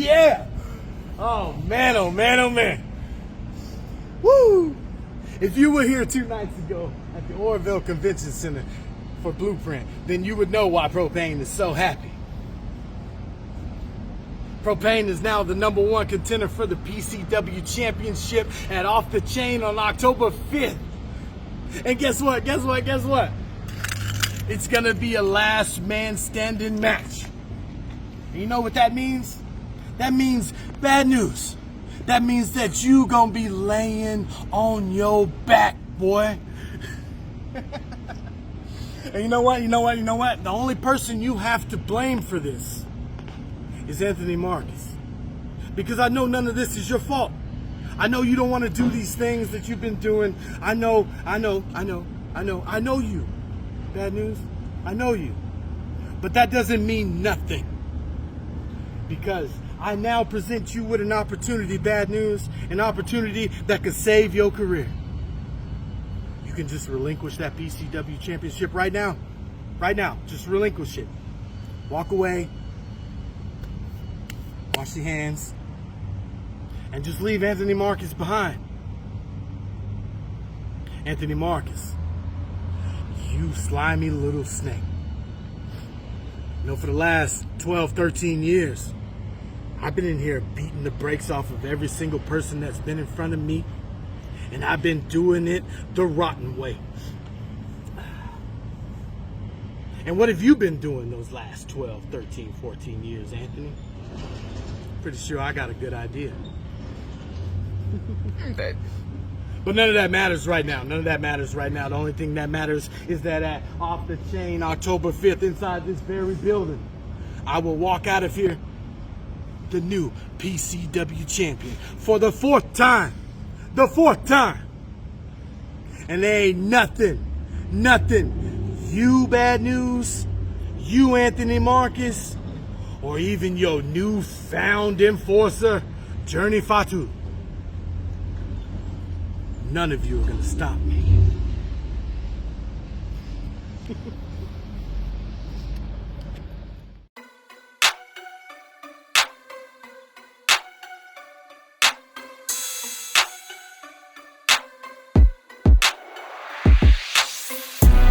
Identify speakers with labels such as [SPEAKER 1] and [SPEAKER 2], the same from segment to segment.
[SPEAKER 1] Yeah! Oh man, oh man, oh man. Woo! If you were here 2 nights ago at the Oroville Convention Center for Blueprint, then you would know why Propain is so happy. Propain is now the #1 contender for the PCW Championship at Off the Chain on October 5th. And guess what? It's gonna be a last man standing match. And you know what that means? That means bad news. That means that you gonna be laying on your back, boy. And you know what? The only person you have to blame for this is Anthony Marcus. Because I know none of this is your fault. I know you don't want to do these things that you've been doing. I know you. Bad news, I know you. But that doesn't mean nothing. Because I now present you with an opportunity, bad news, an opportunity that could save your career. You can just relinquish that PCW championship right now. Right now, just relinquish it. Walk away, wash your hands, and just leave Anthony Marcus behind. Anthony Marcus, you slimy little snake. You know, for the last 12, 13 years, I've been in here beating the brakes off of every single person that's been in front of me, and I've been doing it the rotten way. And what have you been doing those last 12, 13, 14 years, Anthony? Pretty sure I got a good idea. But none of that matters right now. The only thing that matters is that at Off the Chain, October 5th, inside this very building, I will walk out of here the new PCW champion for the 4th time. The 4th time. And there ain't nothing. You, bad news, you, Anthony Marcus, or even your newfound enforcer, Journey Fatu. None of you are gonna stop me.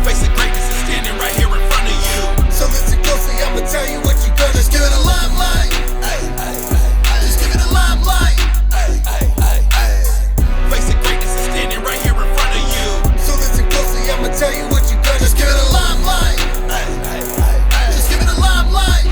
[SPEAKER 2] Face of greatness is standing right here in front of you. So listen closely, I'ma tell you what you gonna just give it a limelight. Just give it a limelight. Face of greatness is standing right here in front of you. So listen closely, I'ma tell you what you gonna just give it a limelight. Just give it a limelight.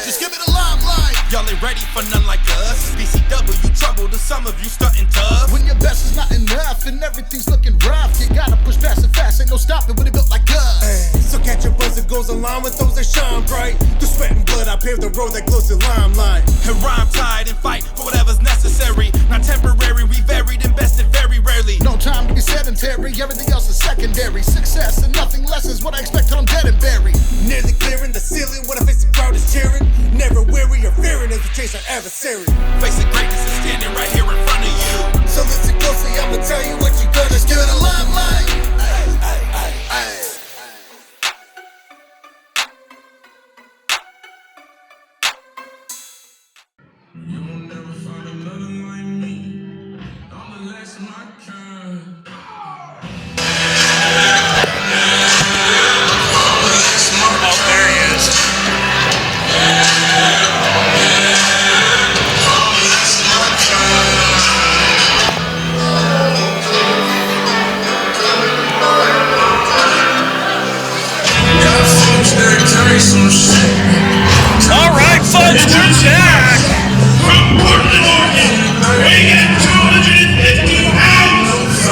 [SPEAKER 2] Just give it a limelight. Y'all ain't ready for none like us. PCW trouble, to some of you stunting tough. When your best is not enough and everything's looking rough, you gotta push past it fast, ain't no stopping when it built like us. So catch your buzz, it goes along with those that shine bright. Through sweat and blood, I paved the road that glows to limelight. And rhyme tied and fight for whatever's necessary. Not temporary, we varied, invested very rarely. No time to be sedentary, everything else is secondary. Success and nothing less is what I expect till I'm dead and buried. Nearly clearing the ceiling when I face the crowd is cheering. Never weary or fearing as we chase our adversary. Facing greatness is standing right here in front of you. So listen closely, I'ma tell you what you gonna just give it a limelight.
[SPEAKER 3] You will never find another like me. I'm the last of my kind. Oh, there he is.
[SPEAKER 4] All right, folks, we're back.
[SPEAKER 3] From Portland, Oregon, weighing in 250 pounds,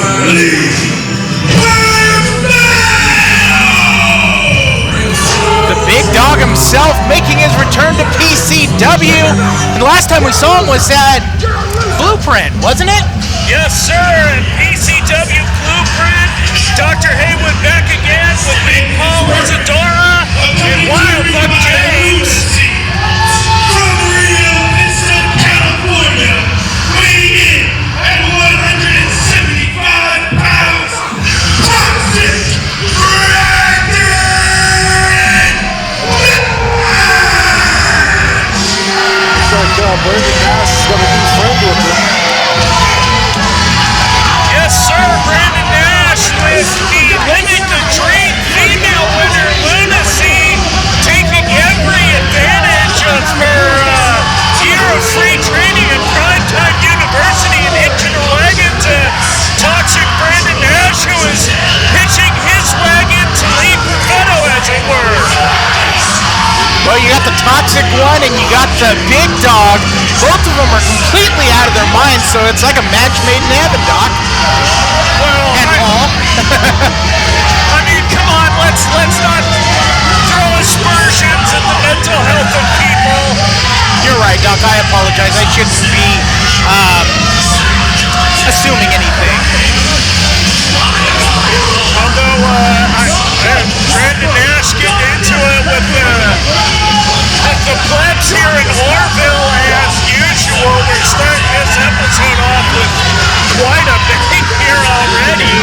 [SPEAKER 4] The big dog himself making his return to PCW. And the last time we saw him was at Blueprint, wasn't it?
[SPEAKER 5] Yes, sir, and PCW Blueprint, Dr. Haywood back again with Big Paul Isadora and Wildbuck James.
[SPEAKER 3] From Rio Vista, California, weighing in at 175 pounds, Toxic Dragon!
[SPEAKER 4] Toxic One and you got the Big Dog. Both of them are completely out of their minds, so it's like a match made in heaven, Doc.
[SPEAKER 5] Well,
[SPEAKER 4] And all.
[SPEAKER 5] I mean, come on, let's not throw aspersions at the mental health of people.
[SPEAKER 4] You're right, Doc. I apologize. I shouldn't be assuming anything.
[SPEAKER 5] Although, Brandon Nash getting into it with the plebs here in Orville as usual. We're starting this episode off with quite a big here already.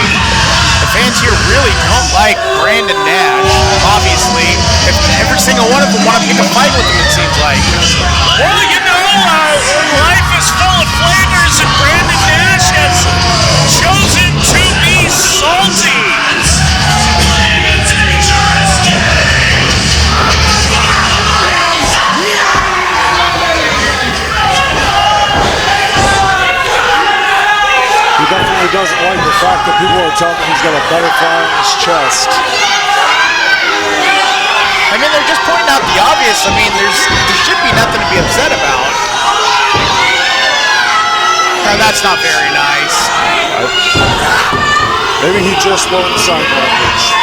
[SPEAKER 4] The fans here really don't like Brandon Nash, obviously. Every single one of them want to pick a fight with him, it seems like.
[SPEAKER 5] Well, you know, life is full of flavors, and Brandon Nash has chosen to be salty.
[SPEAKER 6] He definitely doesn't like the fact that people are telling him he's got a butterfly on his chest.
[SPEAKER 4] I mean, they're just pointing out the obvious. I mean, there should be nothing to be upset about. Now, that's not very nice.
[SPEAKER 6] Maybe he just learned sign language.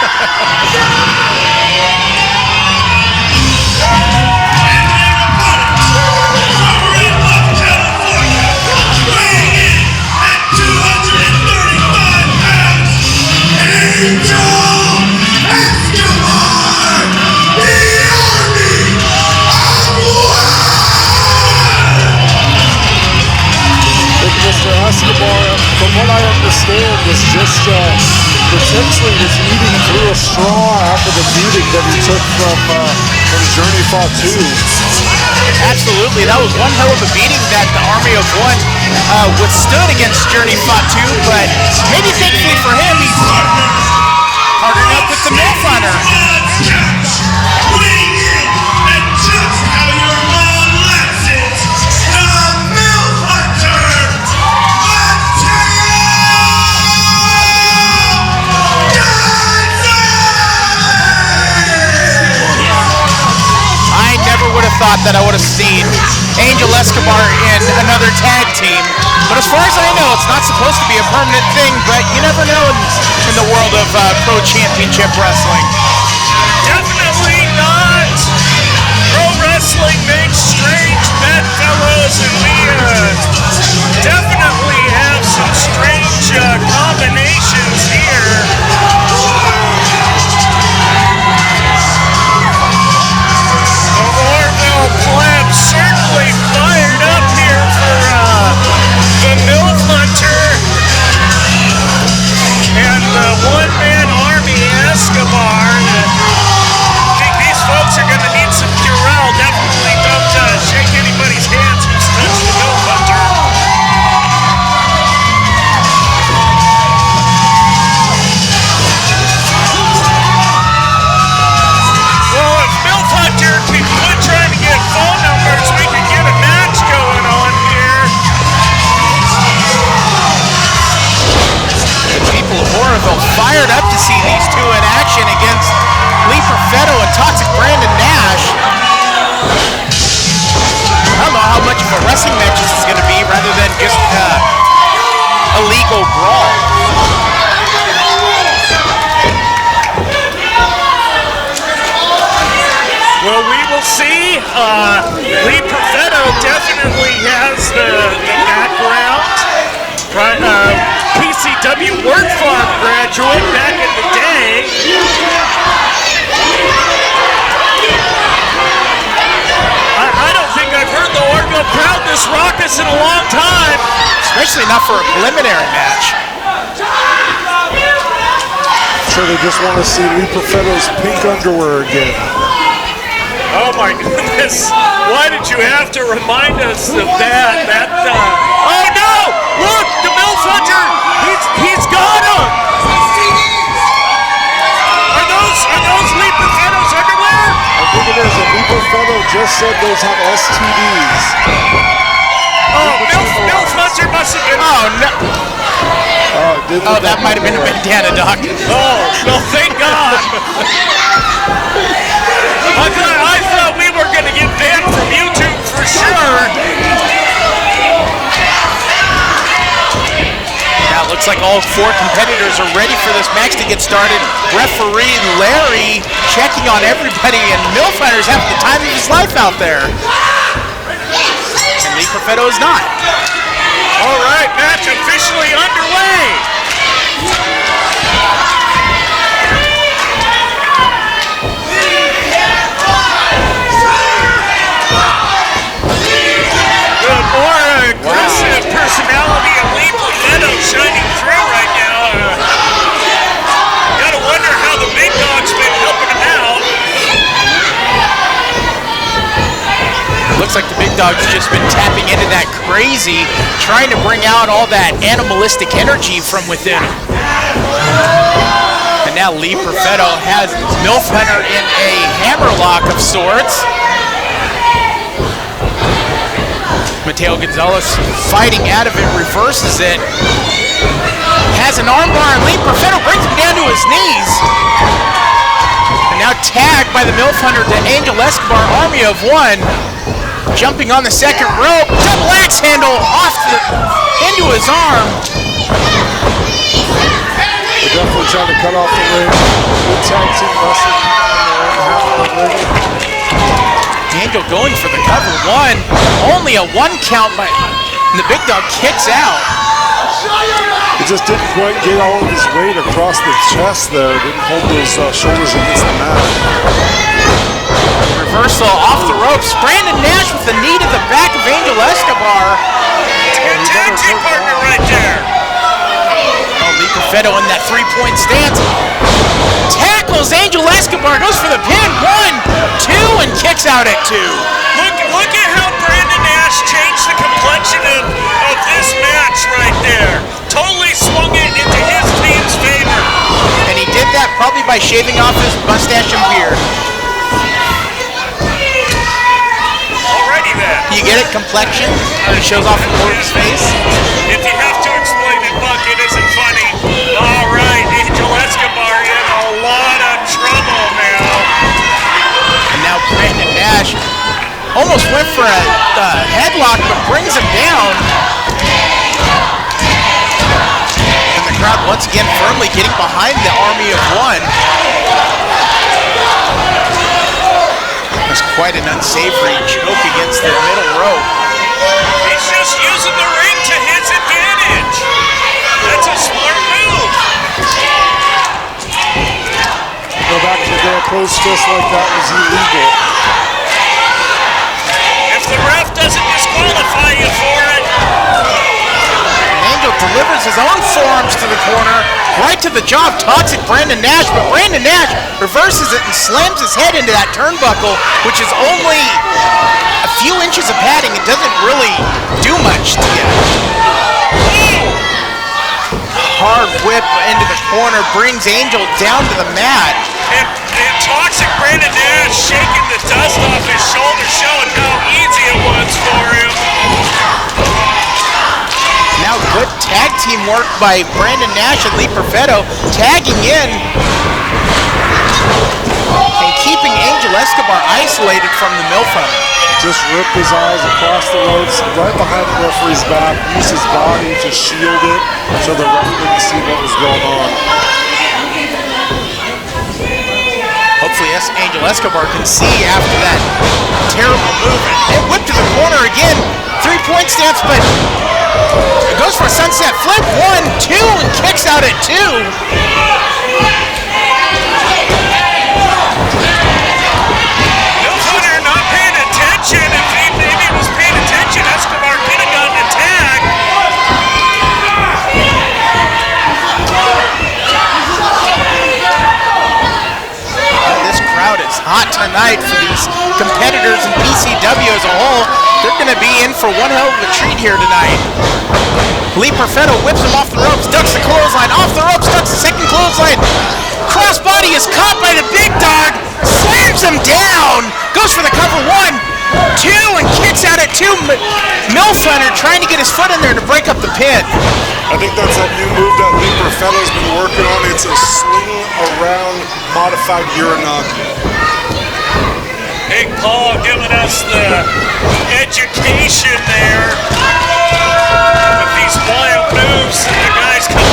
[SPEAKER 6] Mr. Escabar, from what I understand, was just potentially was eating through a straw after the beating that he took from Journey Fought 2.
[SPEAKER 4] Absolutely, that was one hell of a beating that the Army of One withstood against Journey Fought 2, but maybe thankfully for him, he's partnering up with the MILF Hunter. Thought that I would have seen Angel Escabar in another tag team, but as far as I know, it's not supposed to be a permanent thing, but you never know in the world of pro championship wrestling.
[SPEAKER 5] Definitely not. Pro wrestling makes strange bedfellows, and we definitely have some strange combinations here. Pleb certainly fired up here for the MILF Hunter and the one-man army Escabar. I think these folks are going to need some Purell. Definitely don't shake anybody's hands who's touched the MILF Hunter. Well, if MILF Hunter can quit trying to get phone numbers, we can get a match going on here.
[SPEAKER 4] The people of Oroville fired up to see these two in action against Lee Perfetto and Toxic Brandon Nash. I don't know how much of a wrestling match this is going to be rather than just a legal brawl.
[SPEAKER 5] Well, we will see. Lee Perfetto definitely has the background. PCW Word Farm graduate back in the day. I don't think I've heard the Orville crowd this raucous in a long time.
[SPEAKER 4] Especially not for a preliminary match.
[SPEAKER 6] I'm sure they just want to see Lee Perfetto's pink underwear again.
[SPEAKER 5] Oh my goodness, why did you have to remind us of that? Oh no! Look, the MILF Hunter! He's got him! Are those Lee Perfetto's underwear?
[SPEAKER 6] I think it is. And Lee Perfetto just said those have STDs.
[SPEAKER 5] Oh, MILF Hunter must have been...
[SPEAKER 4] Oh no! Oh, that might have been a bandana, Doc.
[SPEAKER 5] Oh, well, thank God. I thought we were going to get
[SPEAKER 4] Looks like all 4 competitors are ready for this match to get started. Referee Larry checking on everybody, and MILF Hunter's having the time of his life out there. And Lee Perfetto is not.
[SPEAKER 5] All right, match officially underway. The more aggressive personality of Lee Perfetto shining through right now. Gotta wonder how the big dog's been helping him out.
[SPEAKER 4] Looks like the big dog's just been tapping into that crazy, trying to bring out all that animalistic energy from within him. And now Lee Perfetto has MILF Hunter in a hammerlock of sorts. Mateo Gonzalez fighting out of it, reverses it. Has an armbar, and Lee Perfetto brings him down to his knees. And now tagged by the MILF Hunter to Angel Escabar, army of 1. Jumping on the second rope, double axe handle off into his arm.
[SPEAKER 6] They're definitely trying to cut off the ring. Good tag team wrestling half of the ring.
[SPEAKER 4] Angel going for the cover 1. Only a 1 count, but the big dog kicks out.
[SPEAKER 6] He just didn't quite get all of his weight across the chest there. Didn't hold those shoulders against the mat.
[SPEAKER 4] Reversal off the ropes. Brandon Nash with the knee to the back of Angel Escabar.
[SPEAKER 5] Tag team partner right there.
[SPEAKER 4] Oh, Lee Perfetto in that 3-point stance. Tackles Angel Escabar, goes for the pin. 1, 2, and kicks out at 2.
[SPEAKER 5] Look at how Brandon Nash changed the complexion of this match right there. Totally swung it into his team's favor.
[SPEAKER 4] And he did that probably by shaving off his mustache and beard.
[SPEAKER 5] Alrighty then.
[SPEAKER 4] You get it? Complexion? He shows off more of his face.
[SPEAKER 5] If you have to explain it, Buck, it isn't funny. All right, Angel Escabar in a lot of trouble now.
[SPEAKER 4] And now Brandon Nash almost went for a headlock, but brings him down. And the crowd once again firmly getting behind the army of 1. That's quite an unsavory choke against the middle rope.
[SPEAKER 5] He's just using the ring to his advantage. That's a smart move.
[SPEAKER 6] Go back to the day, a closed fist like that was illegal.
[SPEAKER 5] If the ref doesn't disqualify you for it.
[SPEAKER 4] Angel delivers his own forearms to the corner, right to the jaw of toxic Brandon Nash, but Brandon Nash reverses it and slams his head into that turnbuckle, which is only a few inches of padding. It doesn't really do much to you. Hard whip into the corner brings Angel down to the mat.
[SPEAKER 5] And toxic Brandon Nash shaking the dust off his shoulder, showing how easy it was for him.
[SPEAKER 4] Now good tag team work by Brandon Nash and Lee Perfetto, tagging in and keeping Angel Escabar isolated from the MILF Hunter.
[SPEAKER 6] Just ripped his eyes across the ropes, right behind the referee's back, used his body to shield it so the ref couldn't see what was going on.
[SPEAKER 4] Hopefully Angel Escabar can see after that terrible movement. And whip to the corner again. 3-point stance, but it goes for a sunset flip. 1, 2, and kicks out at 2.
[SPEAKER 5] Hunter not paying attention. If maybe he was paying attention, Escobar could have gotten a tag.
[SPEAKER 4] This crowd is hot tonight for these competitors in PCW as a whole. They're going to be in for one hell of a treat here tonight. Lee Perfetto whips him off the ropes, ducks the clothesline, off the ropes, ducks the second clothesline. Crossbody is caught by the big dog, slams him down, goes for the cover. 1, 2, and kicks out at 2. MILF Hunter trying to get his foot in there to break up the pin.
[SPEAKER 6] I think that's that new move that Lee Perfetto's been working on. It's a swing around modified Uranagi.
[SPEAKER 5] Big Paul giving us the education there with these wild moves that the guys come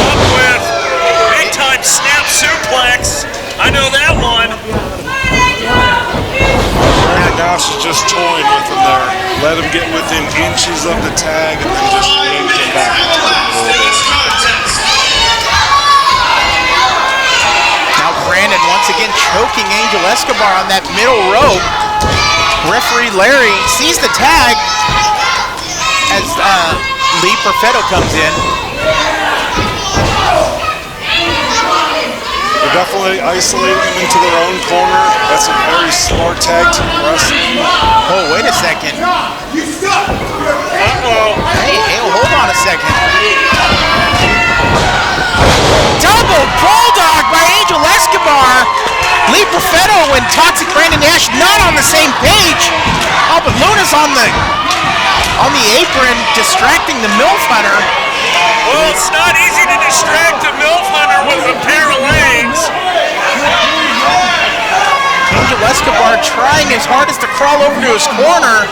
[SPEAKER 6] just toying with him there. Let him get within inches of the tag and then just yanked him back into the middle.
[SPEAKER 4] Now Brandon once again choking Angel Escabar on that middle rope. Referee Larry sees the tag as Lee Perfetto comes in.
[SPEAKER 6] They're definitely isolating him into their own corner. That's a very smart tag team wrestling.
[SPEAKER 4] Oh, wait a second.
[SPEAKER 5] Uh-oh.
[SPEAKER 4] Hey, hold on a second. Double bulldog by Angel Escabar. Lee Perfetto and Toxic Brandon Nash not on the same page. Oh, but Luna's on the apron distracting the MILF Hunter.
[SPEAKER 5] Well, it's not easy to distract a MILF Hunter with a pair of legs.
[SPEAKER 4] Angel Escabar trying his hardest to crawl over to his corner.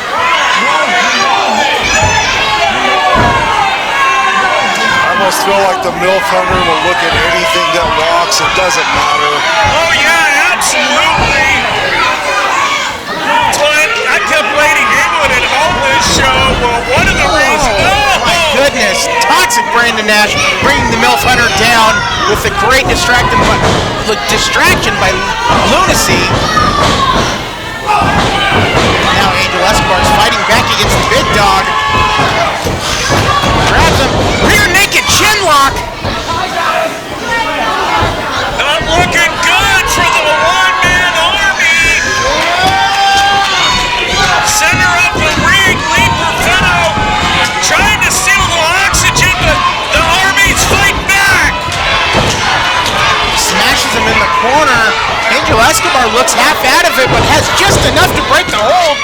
[SPEAKER 6] I almost feel like the MILF Hunter will look at anything that walks. It doesn't matter.
[SPEAKER 5] Oh, yeah, absolutely. I kept Lady England at home this show. Well, one of the reasons.
[SPEAKER 4] Oh, my goodness. Toxic Brandon Nash bringing the MILF Hunter down with a great distraction by Lunacy. Now Angel Escobar is fighting back against the big dog. Grabs him. Rear naked chin lock.
[SPEAKER 5] Not looking good for the one-man army. Center of the ring, Lee Perfetto trying to steal a little oxygen, but the army's fighting back.
[SPEAKER 4] Smashes him in the corner. Angel Escobar looks half out of it, but has just enough to break the hold.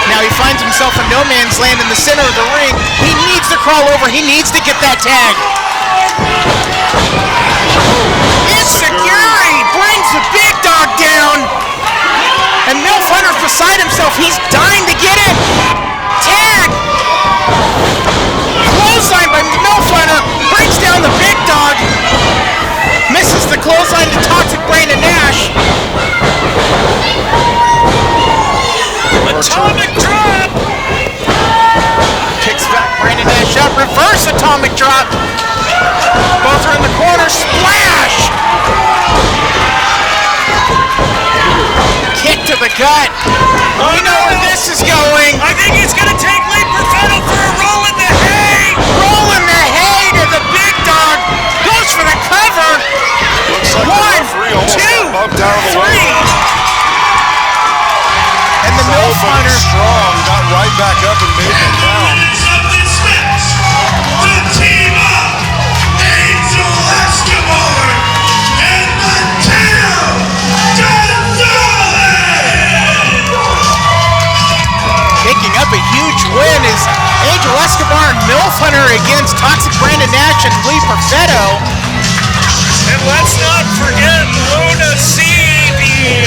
[SPEAKER 4] Now he finds himself in no man's land in the center of the ring. He needs to crawl over. He needs to get that tag. Insecurity brings the big dog down. And MILF Hunter's beside himself. He's dying to get it. Tag. Clothesline by MILF Hunter. Brings down the big dog. Misses the clothesline to Toxic Brandon Nash.
[SPEAKER 5] Atomic drop.
[SPEAKER 4] Kicks back Brandon Nash up. Reverse atomic drop. Both are in the corner. Splash. Kick to the gut. We know where this is going.
[SPEAKER 5] I think he's going to take Lee Perfetto for a roll in the hay.
[SPEAKER 4] Roll in the hay to the big dog. Goes for the cover.
[SPEAKER 6] Looks like
[SPEAKER 4] One,
[SPEAKER 6] the referee almost
[SPEAKER 4] two,
[SPEAKER 6] got bumped out of the way.
[SPEAKER 4] three. And the MILF Hunter
[SPEAKER 6] strong, got right back up and made him down.
[SPEAKER 2] Winners of this match, the team of Angel Escabar and Mateo
[SPEAKER 4] picking up a huge win is Angel Escabar and MILF Hunter against Toxic Brandon Nash and Lee Perfetto.
[SPEAKER 5] And let's not forget Luna C, the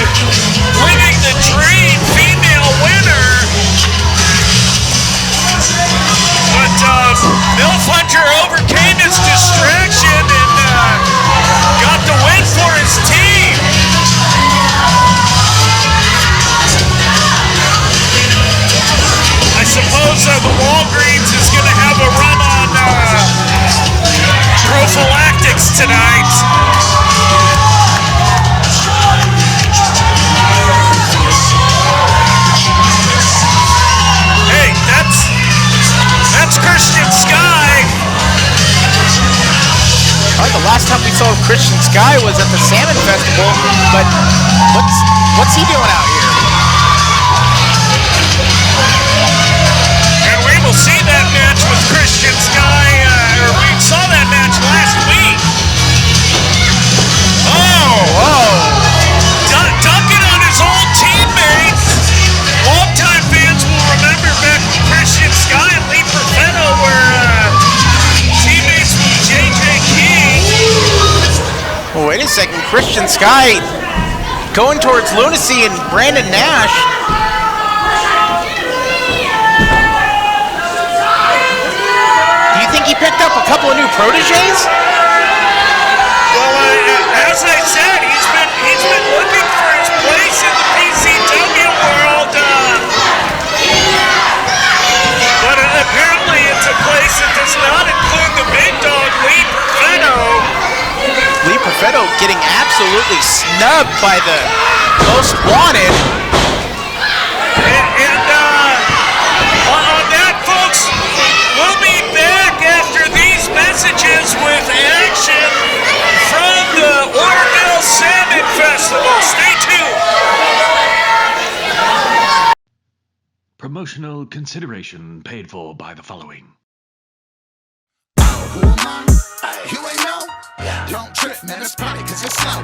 [SPEAKER 5] Living the Dream female winner. But MILF Hunter overcame his distraction and got the win for his team. I suppose the Walgreens is going to have a run on prophylactics tonight. Hey, that's Christian Sky.
[SPEAKER 4] The last time we saw Christian Sky was at the Salmon Festival, but what's he doing out here?
[SPEAKER 5] And we will see that match with Christian Sky, or we saw that match last week. Oh!
[SPEAKER 4] Whoa!
[SPEAKER 5] Dunking on his old teammates. Longtime fans will remember back when Christian Sky and Lee Perfetto were teammates with JJ King.
[SPEAKER 4] Well, wait a second, Christian Sky going towards Lunacy and Brandon Nash. Do you think he picked up a couple of new proteges?
[SPEAKER 5] Well, as I said, he's been looking for his place in the PCW world.
[SPEAKER 4] getting absolutely snubbed by the most wanted.
[SPEAKER 5] And on that, folks, we'll be back after these messages with action from the Orville Salmon Festival. Stay tuned.
[SPEAKER 7] Promotional consideration paid for by the following.
[SPEAKER 2] Who am I? You ain't know? Don't trip, man, it's probably cause you're slow.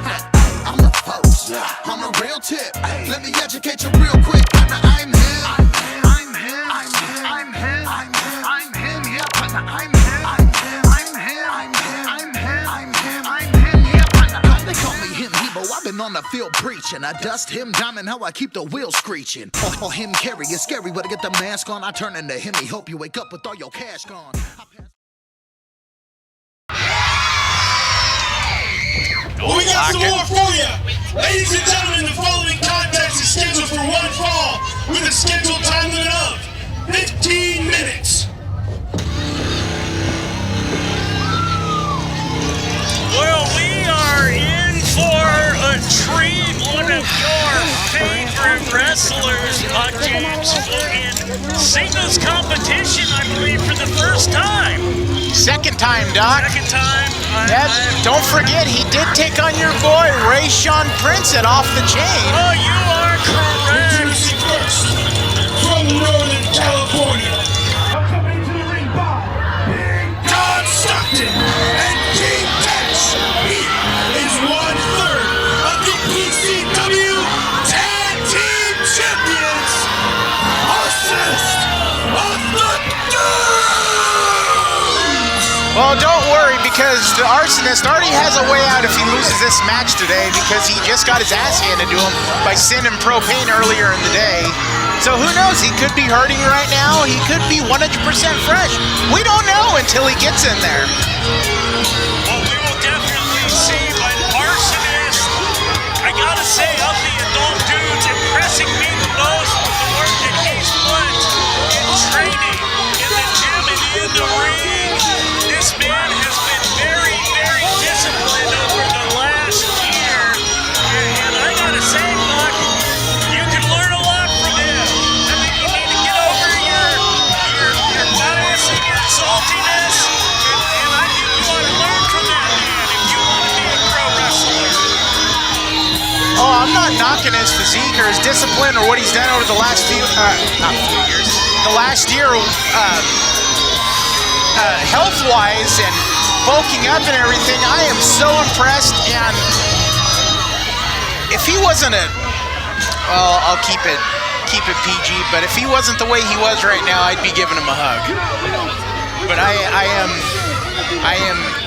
[SPEAKER 2] I'm the post, I'm the real tip. Let me educate you real quick. I'm him. I'm him. I'm him. I'm him. I'm him. I'm him. Yeah, partner, I'm him. I'm him. I'm him. I'm him. I'm him. I'm him. I'm him. Yeah, partner. They call me him, Hebo. I've been on the field preaching. I dust him diamond, how I keep the wheels screeching. Or him carry, it's scary, but I get the mask on. I turn into him. He hope you wake up with all your cash gone.
[SPEAKER 3] We got some more for you. Ladies and gentlemen, the following contest is scheduled for one fall with a scheduled time limit of 15 minutes.
[SPEAKER 5] Well, we are in for a treat. One of your favorite wrestlers, James, in singles competition, I believe, for the first time.
[SPEAKER 4] Second time, Doc.
[SPEAKER 5] Second time.
[SPEAKER 4] Don't forget, he did take on your boy, Ray Sean Prince at Off the Chain.
[SPEAKER 5] Oh, you are correct.
[SPEAKER 3] First, from Northern California, coming to the ring by Big Don Stockton and King Tex. He is 1/3 of the PCW Tag Team Champions, Arsonist of the Dudes.
[SPEAKER 4] Well, don't worry, because the Arsonist already has a way out if he loses this match today, because he just got his ass handed to him by Sin and Propain earlier in the day. So who knows? He could be hurting right now. He could be 100% fresh. We don't know until he gets in there.
[SPEAKER 5] Well, we will definitely see, but Arsonist, I gotta say, of the adult dudes, impressing me the most with the work that he's put in training, in the gym and in the ring. This man has been very, very disciplined over the last year, and I gotta say, Buck, you can learn a lot from him. I think you need to get over your bias and your saltiness, and I think you ought to learn from that man if you want to be a pro wrestler.
[SPEAKER 4] Oh, I'm not knocking his physique or his discipline or what he's done over the last few, not few years, the last year, health-wise and bulking up and everything. I am so impressed, and if he wasn't well, I'll keep it PG, but if he wasn't the way he was right now, I'd be giving him a hug. But I am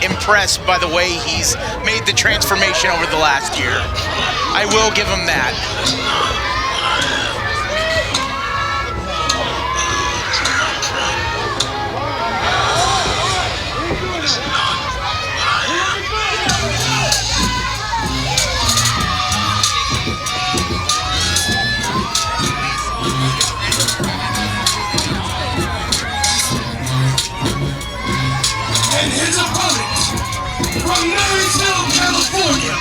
[SPEAKER 4] impressed by the way he's made the transformation over the last year. I will give him that.
[SPEAKER 3] And his opponent, from Marysville, California,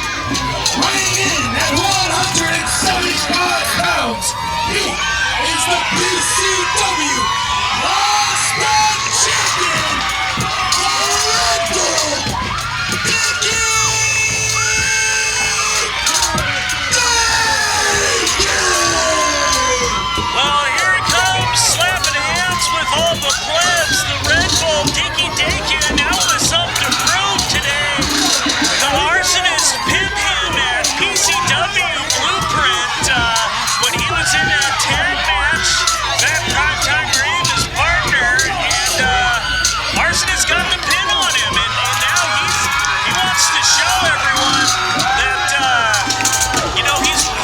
[SPEAKER 3] weighing in at 175 pounds, he is the PCW Limelight Champion, Red Bull Dicky Dakin.
[SPEAKER 5] Well, here it comes, slapping hands with all the plebs, the Red Bull Dicky Dakin, now with something to prove today. The Arsonist pinned him at PCW Blueprint when he was in a tag match. That Primetime Grave, his partner, and Arsonist got the pin on him, and now he wants to show everyone that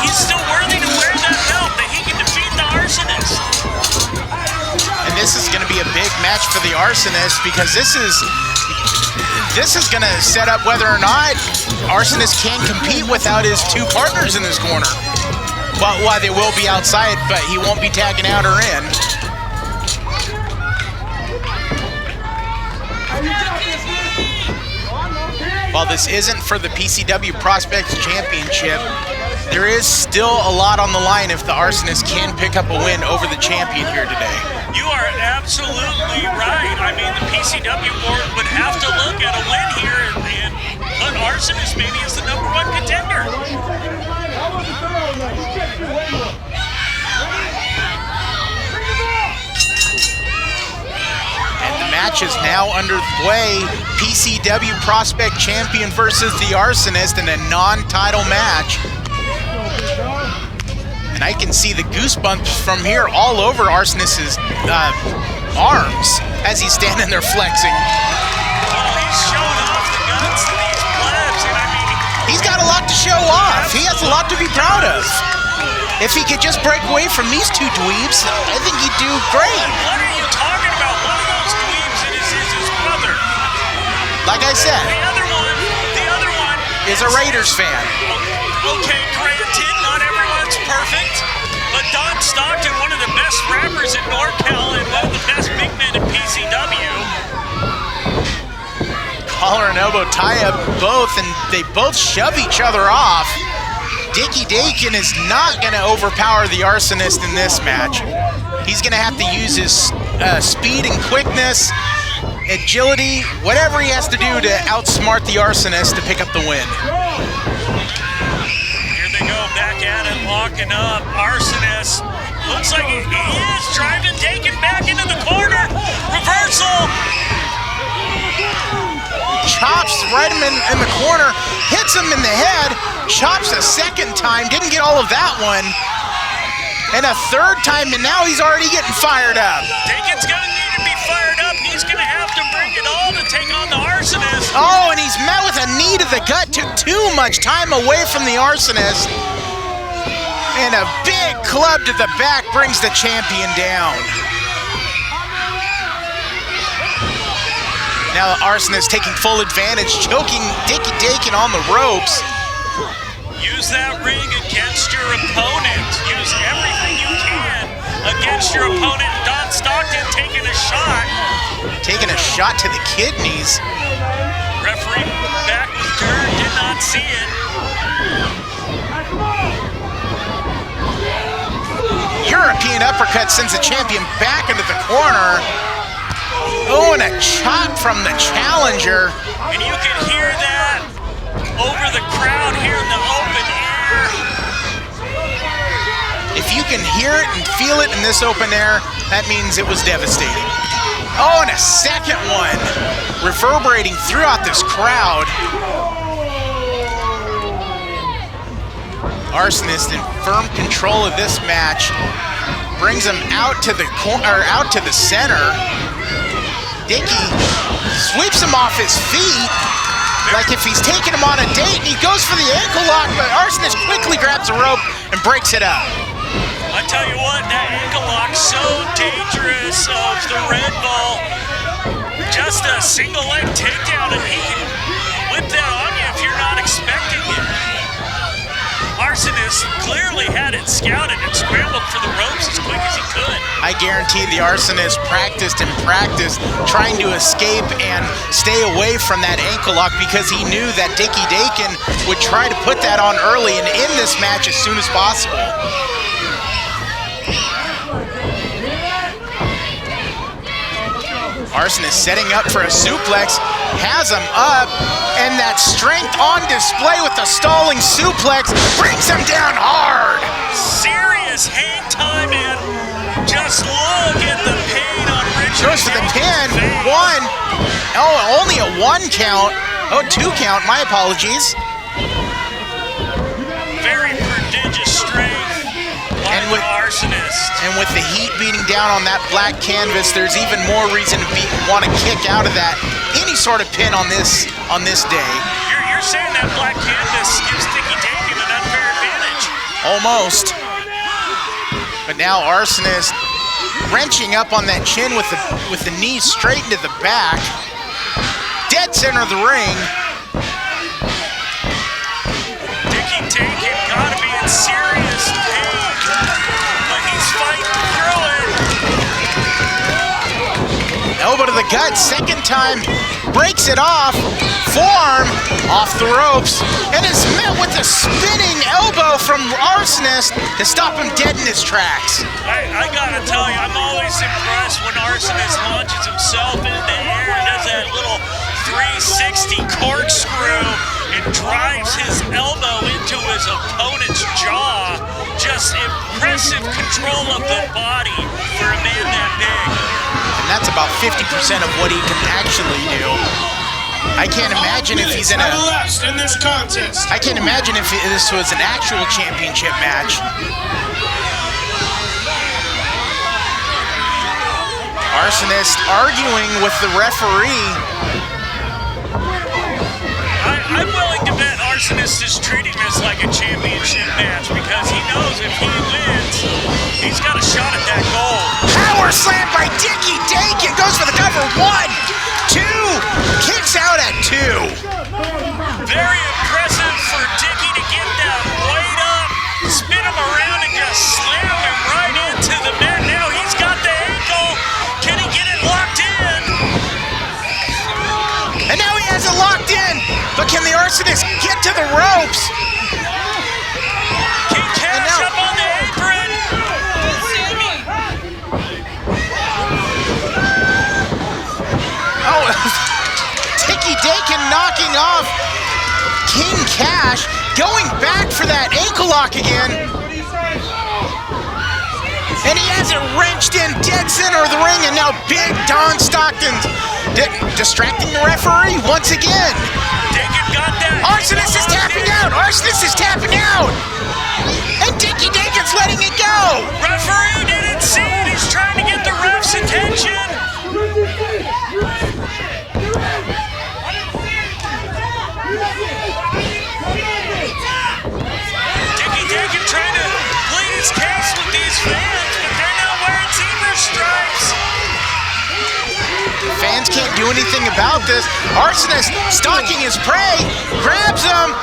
[SPEAKER 5] he's still worthy to wear that belt, that he can defeat the Arsonist.
[SPEAKER 4] And this is going to be a big match for the Arsonist, because this is going to set up whether or not Arsonist can compete without his two partners in his corner. But while they will be outside, but he won't be tagging out or in. While this isn't for the PCW Prospects Championship, there is still a lot on the line if the Arsonist can pick up a win over the champion here today.
[SPEAKER 5] You are absolutely right. I mean, the PCW board would have to look at a win here and put Arsonist maybe as the #1 contender.
[SPEAKER 4] Match is now underway. PCW Prospect Champion versus the Arsonist in a non-title match. And I can see the goosebumps from here all over Arsonist's arms as he's standing there flexing.
[SPEAKER 5] Oh, he's showing off the guns to these plebs, and I mean...
[SPEAKER 4] He's got a lot to show off. He has a lot to be proud of. If he could just break away from these two dweebs, I think he'd do great.
[SPEAKER 5] What are you talking about? One of those dweebs is his brother.
[SPEAKER 4] Like I said,
[SPEAKER 5] The other one
[SPEAKER 4] is a Raiders fan.
[SPEAKER 5] Okay, granted, not everyone's perfect, but Don Stockton, one of the best rappers in NorCal and one of the best big men in PCW.
[SPEAKER 4] Collar and elbow tie up both, and they both shove each other off. Dicky Dakin is not going to overpower the Arsonist in this match. He's going to have to use his speed and quickness, agility, whatever he has to do to outsmart the Arsonist to pick up the win.
[SPEAKER 5] Here they go, back at it, locking up. Arsonist looks like he is driving Dakin back into the corner. Reversal.
[SPEAKER 4] Chops right him in the corner, hits him in the head, chops a second time, didn't get all of that one, and a third time, and now he's already getting fired up.
[SPEAKER 5] Dakin's gonna need to be fired up. He's gonna have to bring it all to take on the Arsonist.
[SPEAKER 4] Oh, and he's met with a knee to the gut, took too much time away from the Arsonist, and a big club to the back brings the champion down. Now the Arsonist taking full advantage, choking Dicky Dakin on the ropes.
[SPEAKER 5] Use that ring against your opponent. Use everything you can against your opponent. Don Stockton taking a shot.
[SPEAKER 4] Taking a shot to the kidneys.
[SPEAKER 5] Referee back was turned, did not see it.
[SPEAKER 4] European uppercut sends the champion back into the corner. Oh, and a chop from the challenger.
[SPEAKER 5] And you can hear that over the crowd here in the open air.
[SPEAKER 4] If you can hear it and feel it in this open air, that means it was devastating. Oh, and a second one reverberating throughout this crowd. Arsonist in firm control of this match, brings him out to the out to the center. Dicky sweeps him off his feet like if he's taking him on a date, and he goes for the ankle lock, but Arsonist quickly grabs a rope and breaks it up.
[SPEAKER 5] I tell you what, that ankle lock's so dangerous of the Red Bull. Just a single leg takedown, and he can whip that on you if you're not expecting it. Arsonist clearly had it scouted and scrambled for the ropes as quick as he could.
[SPEAKER 4] I guarantee the Arsonist practiced and practiced trying to escape and stay away from that ankle lock because he knew that Dicky Dakin would try to put that on early and end this match as soon as possible. Arsonist setting up for a suplex, has him up, and that strength on display with the stalling suplex brings him down hard.
[SPEAKER 5] Serious hang time, and just look at the pain on Richard's
[SPEAKER 4] Goes for the pin. One. Oh, only a 1 count. Oh, 2 count. My apologies.
[SPEAKER 5] Very prodigious strength by the Arsonist.
[SPEAKER 4] And with the heat beating down on that black canvas, there's even more reason to want to kick out of that. Any sort of pin on this day.
[SPEAKER 5] You're saying that black canvas gives Dicky Dakin an unfair advantage?
[SPEAKER 4] Almost. But now Arsonist wrenching up on that chin with the knee straight into the back. Dead center of the ring.
[SPEAKER 5] Dicky Dakin gotta be in serious pain, but he's fighting through it.
[SPEAKER 4] Elbow to the gut, second time breaks it off, forearm off the ropes, and is met with a spinning elbow from Arsonist to stop him dead in his tracks.
[SPEAKER 5] I gotta tell you, I'm always impressed when Arsonist launches himself into the air and does that little 360 corkscrew and drives his elbow into his opponent's jaw. Just impressive control of the body for a man that big.
[SPEAKER 4] And that's about 50% of what he can actually do. I can't imagine if he's in a...
[SPEAKER 3] in this contest.
[SPEAKER 4] I can't imagine if this was an actual championship match. Arsonist arguing with the referee.
[SPEAKER 5] I'm willing to bet Arsonist is treating this like a championship match because he knows if he wins, he's got a shot at that gold.
[SPEAKER 4] Power slam by Dicky Dakin, goes for the cover. 1, 2, kicks out at 2.
[SPEAKER 5] Very impressive for Dicky to get that weight up, spin him around and just slam him right into the mat. Now he's got the ankle. Can he get it locked in?
[SPEAKER 4] And now he has it locked in, but can the Arsonist get to the ropes?
[SPEAKER 5] King Cash up on the apron.
[SPEAKER 4] Oh, Dicky Dakin knocking off King Cash, going back for that ankle lock again. And he has it wrenched in dead center of the ring, and now big Don Stockton distracting the referee once again.
[SPEAKER 5] Dakin got that.
[SPEAKER 4] Arsonist is tapping out. Arsonist is tapping out. And Dicky Dakin's letting it go.
[SPEAKER 5] Referee didn't see it. He's trying to get the ref's attention. Dicky Dakin trying to plead his case with these fans, but they're not wearing zebra stripes.
[SPEAKER 4] Fans can't do anything about this. Arsonist stalking his prey, grabs him,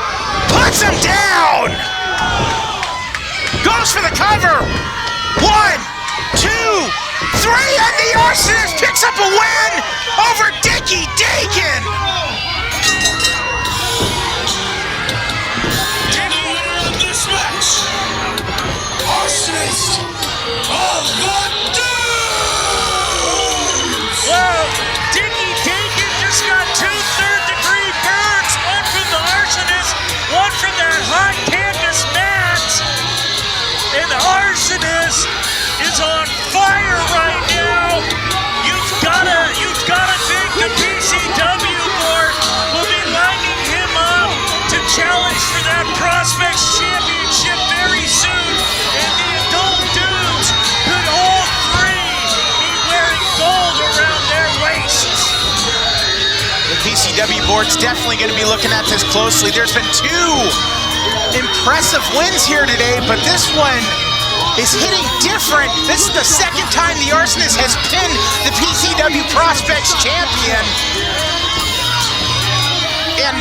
[SPEAKER 4] puts him down. Goes for the cover. 1, 2, 3, and the Arsonist picks up a win over Dicky Dakin.
[SPEAKER 3] Winner of this match, Arsonist of the Dunes.
[SPEAKER 5] Whoa, Dicky Dakin just got 2 third-degree burns, one from the Arsonist, one from that hot canvas mat. And the Arsonist is on fire right now. You've gotta think the PCW board will be lining him up to challenge for that Prospects Championship very soon. And the adult dudes could all 3 be wearing gold around their waists.
[SPEAKER 4] The PCW board's definitely going to be looking at this closely. There's been 2 impressive wins here today, but this one is hitting different. This is the second time the Arsonist has pinned the PCW Prospects champion. And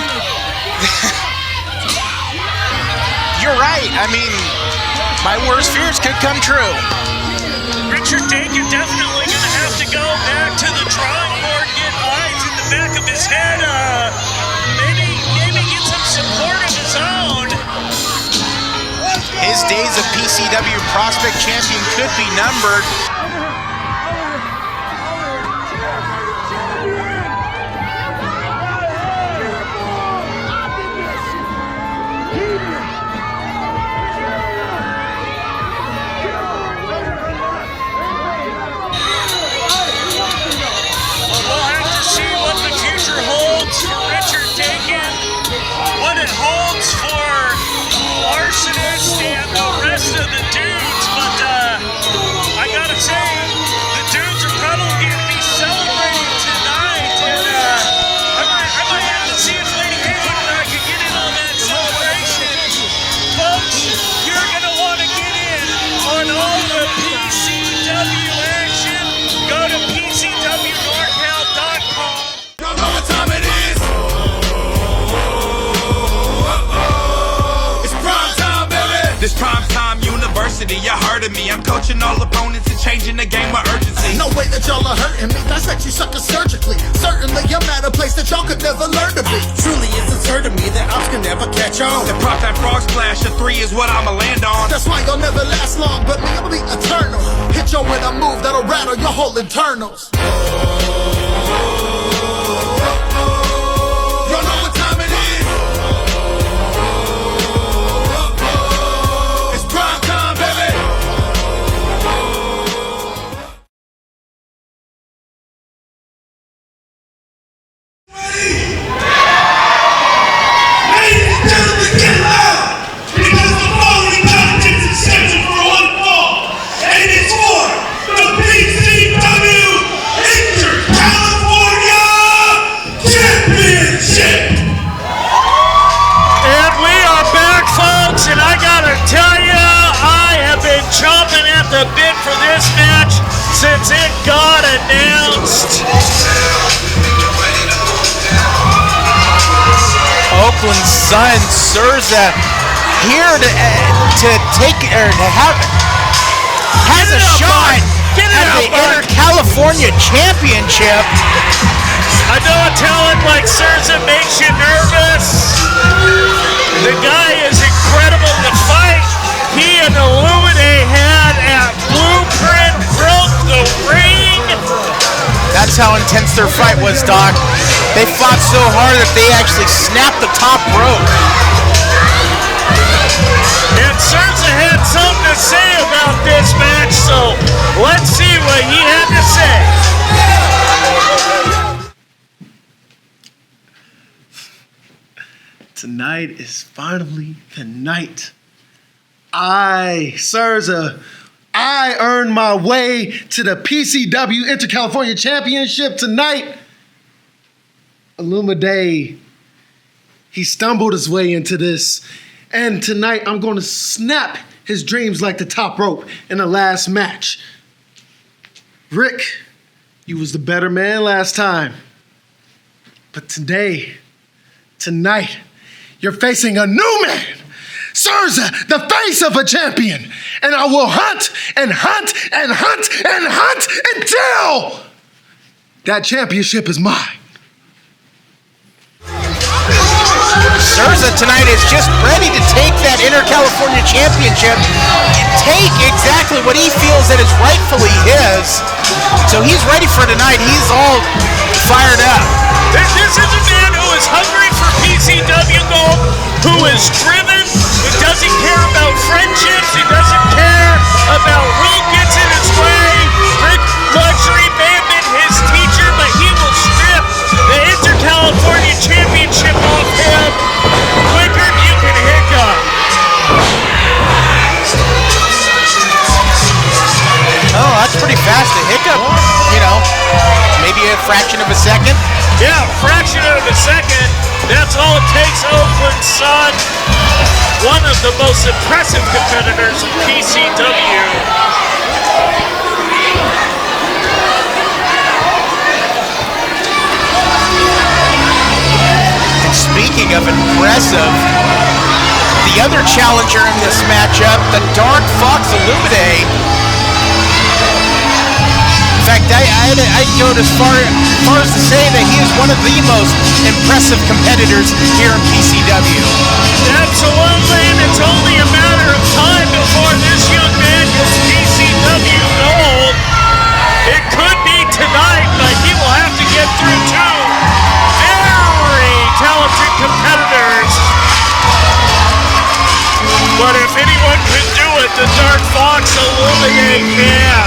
[SPEAKER 4] you're right. I mean, my worst fears could come true.
[SPEAKER 5] Richard Dakin definitely going to have to go back to the drawing board, get eyes in the back of his head, maybe get some support of his own.
[SPEAKER 4] His days of PCW Prospect Champion could be numbered.
[SPEAKER 5] Well, we'll have to see what the future holds for Richard Dakin, what it holds for Arsonist and the rest of the dudes, but I gotta say,
[SPEAKER 2] of me. I'm coaching all opponents and changing the game with urgency.
[SPEAKER 8] No way that y'all are hurting me. Dissect you suckers surgically. Certainly I'm at a place that y'all could never learn to be. Truly it's absurd to me that ops can never catch on.
[SPEAKER 2] To pop that frog splash, a 3 is what I'ma land on.
[SPEAKER 8] That's why you'll never last long, but me, I'ma be eternal. Hit yo with a move that'll rattle your whole internals. Y'all know what time it is. It's prime time, baby.
[SPEAKER 3] Ladies and gentlemen, get loud! Because the following contest is scheduled for one fall, and it's for the PCW Inter-California Championship!
[SPEAKER 5] And we are back, folks, and I gotta tell you, I have been chomping at the bit for this match since it got announced.
[SPEAKER 4] Oakland Sun, Surza here to take or to have has a shot at the Inter-California Championship.
[SPEAKER 5] I know a talent like Surza makes you nervous. The guy is incredible to fight. He and Illuminate had at Blueprint broke the ring.
[SPEAKER 4] That's how intense their fight was, Doc. They fought so hard that they actually snapped the top rope.
[SPEAKER 5] And Surza had something to say about this match, so let's see what he had to say.
[SPEAKER 9] Tonight is finally the night. Surza, I earned my way to the PCW Inter-California Championship tonight. Illumide, he stumbled his way into this. And tonight, I'm going to snap his dreams like the top rope in the last match. Rick, you was the better man last time. But tonight, you're facing a new man. Surza, the face of a champion. And I will hunt and hunt and hunt and hunt until that championship is mine.
[SPEAKER 4] Surza tonight is just ready to take that Inter-California Championship and take exactly what he feels that is rightfully his. So he's ready for tonight. He's all fired up.
[SPEAKER 5] This is a man who is hungry for PCW gold, who is driven, who doesn't care about friendships, he doesn't care about who gets in his way. Rick Luxury may have been his teacher, but he will strip the Inter-California Championship off him quicker than you can hiccup.
[SPEAKER 4] Oh, that's pretty fast to hiccup. You know, maybe a fraction of a second.
[SPEAKER 5] Yeah, fraction of a second. That's all it takes. Oakland Sun, one of the most impressive competitors in PCW.
[SPEAKER 4] Speaking of impressive, the other challenger in this matchup, the Dark Fox Illuminate. In fact, I'd go as far as to say that he is one of the most impressive competitors here in PCW.
[SPEAKER 5] Absolutely, and it's only a matter of time before this young man gets PCW gold. It could be tonight, but he will have to get through two very talented competitors. But if anyone could do it, the Dark Fox Illuminate can.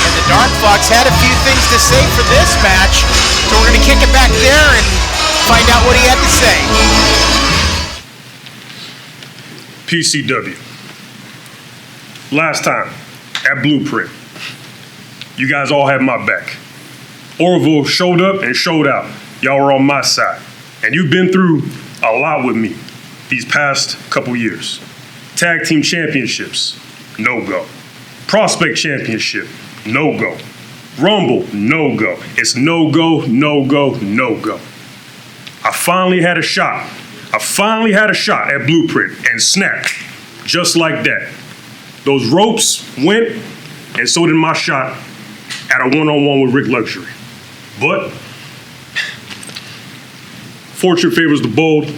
[SPEAKER 4] And the Dark Fox had a few things to say for this match, so we're going to kick it back there and find out what he had to say.
[SPEAKER 10] PCW. Last time at Blueprint, you guys all had my back. Orville showed up and showed out. Y'all were on my side. And you've been through a lot with me these past couple years. Tag team championships, no go. Prospect championship, no go. Rumble, no go. It's no go, no go, no go. I finally had a shot I finally had a shot at Blueprint and snapped, just like that. Those ropes went, and so did my shot at a one-on-one with Rick Luxury. But fortune favors the bold,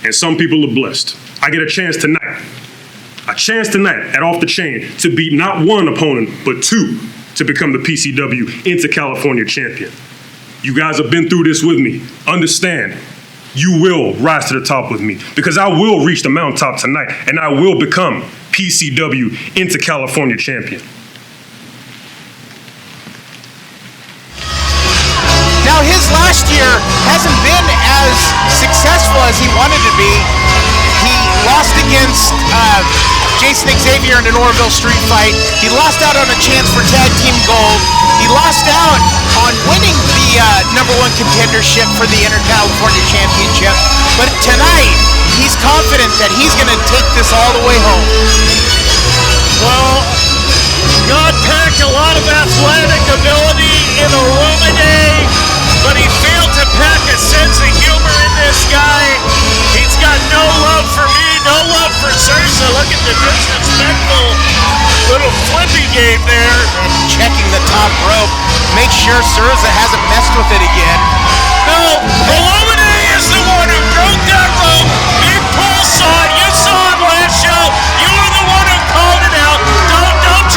[SPEAKER 10] and some people are blessed. I get a chance tonight at Off the Chain to beat not one opponent, but two to become the PCW Inter California champion. You guys have been through this with me. Understand, you will rise to the top with me because I will reach the mountaintop tonight and I will become PCW Inter California champion.
[SPEAKER 4] Now his last year hasn't been as successful as he wanted to be. He lost against Jason Xavier in an Orville street fight. He lost out on a chance for tag team gold. He lost out on winning the #1 contendership for the Inter California Championship. But tonight, he's confident that he's going to take this all the way home.
[SPEAKER 5] Well, God packed a lot of athletic ability in Illuminate, but he failed to pack a sense of humor in this guy. He's got no love for me, no love for Sursa. Look at the disrespectful little flippy game there.
[SPEAKER 4] Checking the top rope. Make sure Sursa hasn't messed with it again.
[SPEAKER 5] No, Illuminate is the one who broke that rope. Big Paul saw it. You saw it last show. You were the one who called it out. Don't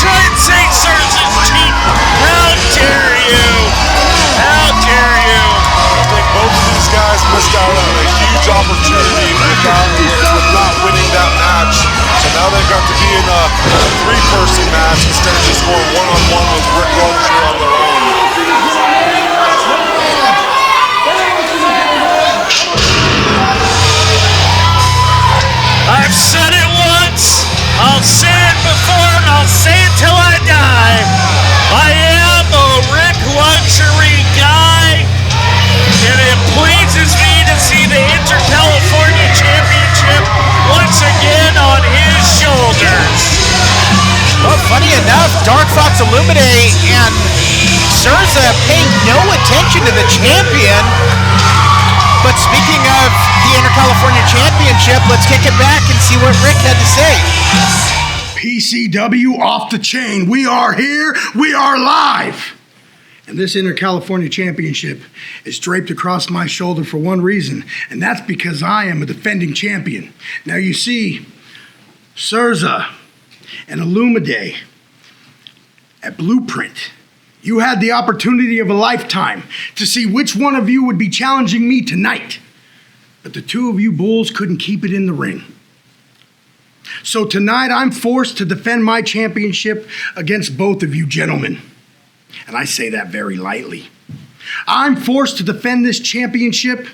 [SPEAKER 5] try and say Sursa's cheap. How dare you? How dare you?
[SPEAKER 6] I think both of these guys missed out on a huge opportunity with not winning that match. So now they've got to be in a three-person match instead of just going one-on-one with Rick Luxury on their own.
[SPEAKER 5] I've said it once, I'll say it before, and I'll say it till I die. I am a Rick Luxury guy, and it pleases me to see the Inter California Championship once again on his shoulders.
[SPEAKER 4] Well, funny enough, Dark Fox Illuminate and Sursa paying no attention to the champion. But speaking of the Inter California Championship, let's kick it back and see what Rick had to say.
[SPEAKER 11] PCW Off the Chain. We are here. We are live. And this Inter California Championship is draped across my shoulder for one reason, and that's because I am a defending champion. Now you see, Sursa and Illumide at Blueprint, you had the opportunity of a lifetime to see which one of you would be challenging me tonight. But the two of you bulls couldn't keep it in the ring. So tonight I'm forced to defend my championship against both of you gentlemen. And I say that very lightly. I'm forced to defend this championship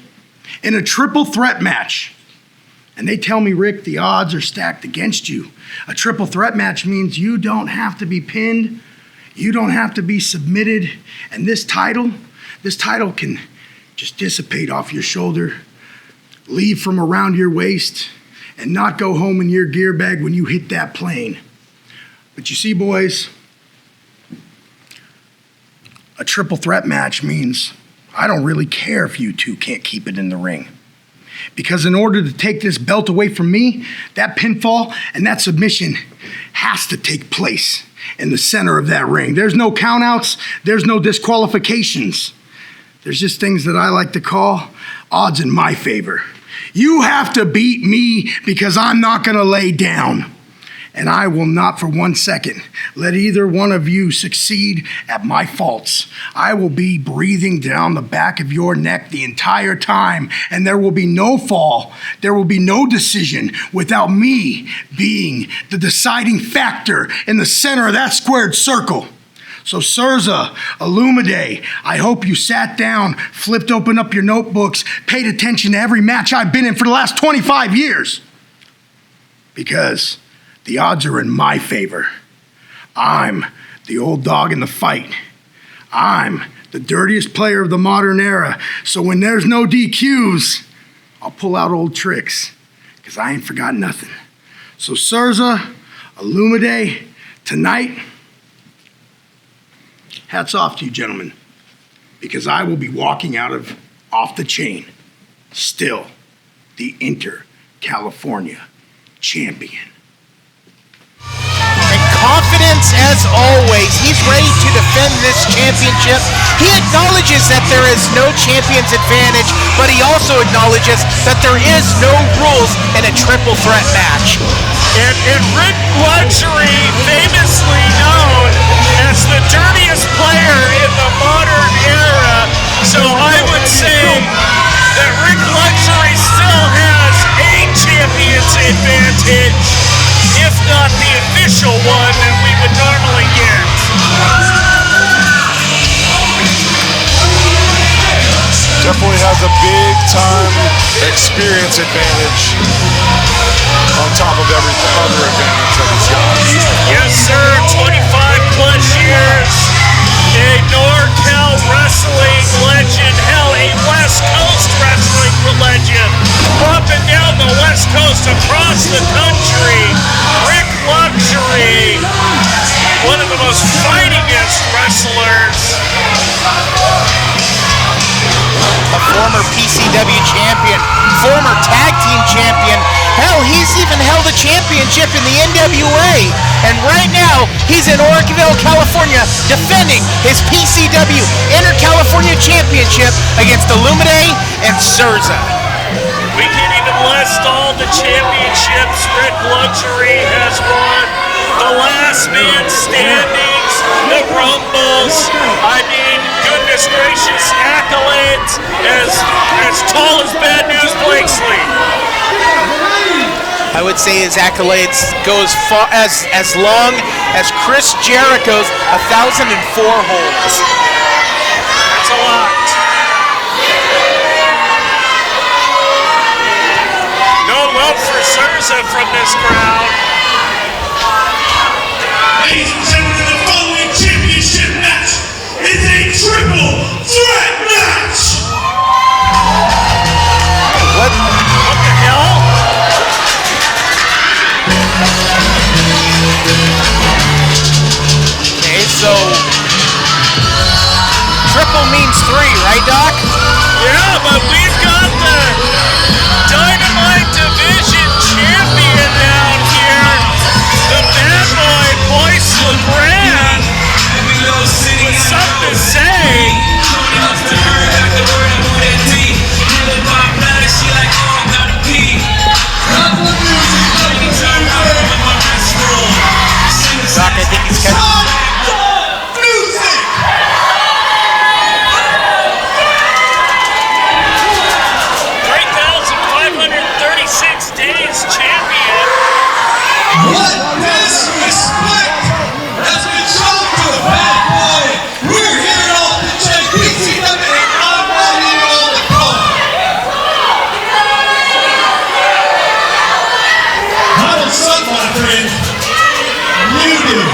[SPEAKER 11] in a triple threat match. And they tell me, Rick, the odds are stacked against you. A triple threat match means you don't have to be pinned. You don't have to be submitted. And this title can just dissipate off your shoulder, leave from around your waist, and not go home in your gear bag when you hit that plane. But you see, boys, a triple threat match means I don't really care if you two can't keep it in the ring. Because in order to take this belt away from me, that pinfall and that submission has to take place in the center of that ring. There's no countouts, there's no disqualifications. There's just things that I like to call odds in my favor. You have to beat me because I'm not gonna lay down. And I will not for 1 second let either one of you succeed at my faults. I will be breathing down the back of your neck the entire time, and there will be no fall. There will be no decision without me being the deciding factor in the center of that squared circle. So Sursa, Illumide, I hope you sat down, flipped open up your notebooks, paid attention to every match I've been in for the last 25 years. Because the odds are in my favor. I'm the old dog in the fight. I'm the dirtiest player of the modern era. So when there's no DQs, I'll pull out old tricks, because I ain't forgot nothing. So Sursa, Illumide, tonight, hats off to you gentlemen, because I will be walking out of Off the Chain still the Inter-California champion.
[SPEAKER 4] And confidence as always. He's ready to defend this championship. He acknowledges that there is no champion's advantage, but he also acknowledges that there is no rules in a triple threat match.
[SPEAKER 5] And Rick Luxury, famously known as the dirtiest player in the modern era, so I would say that Rick Luxury still has a champion's advantage, if not the official one that we would normally get.
[SPEAKER 6] Definitely has a big time experience advantage on top of everything other advantage that he's got.
[SPEAKER 5] Yes, sir, 25 plus years, a NorCal wrestling legend, hell, a West Coast wrestling legend, up and down the West Coast, across the country. Rick Luxury, one of the most fightingest wrestlers.
[SPEAKER 4] A former PCW champion, former tag team champion. Hell, he's even held a championship in the NWA. And right now, he's in Oakville, California, defending his PCW Inter-California Championship against Illumide and Surza.
[SPEAKER 5] We can't even list all the championships Rick Luxury has won. The Last Man Standings, the Rumbles, I mean, goodness gracious, accolades as tall as Bad News Blakesley.
[SPEAKER 4] I would say his accolades go as far as long as Chris Jericho's 1,004 holds.
[SPEAKER 5] That's a lot. No love for Surza from this crowd.
[SPEAKER 3] Ladies and gentlemen, the following championship match is a triple threat match.
[SPEAKER 4] What
[SPEAKER 5] the hell?
[SPEAKER 4] Okay, so triple means 3, right, Doc?
[SPEAKER 5] Yeah, but we've got the Dynamite Division champion down here, the bad boy, Boyce LeGrand, with something to say.
[SPEAKER 4] Doc, I think he's catching.
[SPEAKER 5] 3,536 days champion.
[SPEAKER 3] What disrespect has been shown to the bad boy? We're here on the PCW and I'm running on the card. I don't suck, my friend. You do.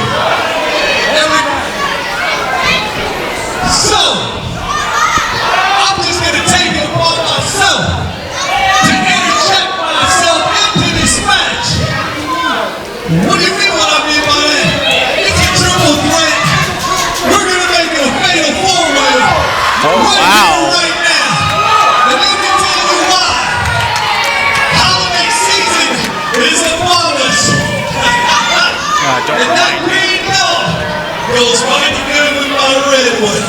[SPEAKER 3] So, I'm just gonna take it upon myself to interject myself into this match. What do you mean what I mean by that? It's a triple threat. We're gonna make it a fatal four-way right here, right now. And let me tell you why. Holiday season is upon us. And that green belt goes mighty good with my red one.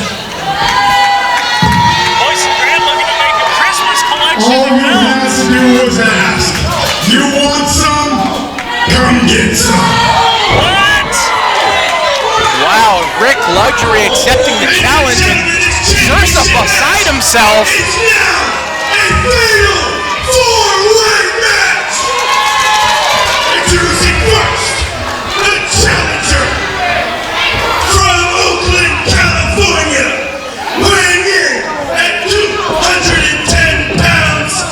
[SPEAKER 5] Boyce LeGrand looking to make a Christmas collection.
[SPEAKER 3] All you had to do was ask. You want some? Come get some.
[SPEAKER 5] What?
[SPEAKER 4] Wow, Rick Luxury accepting the challenge and Surza beside himself.
[SPEAKER 3] It's now a fatal four-way match. Introducing first, the challenger from Oakland, California, weighing in at 210 pounds,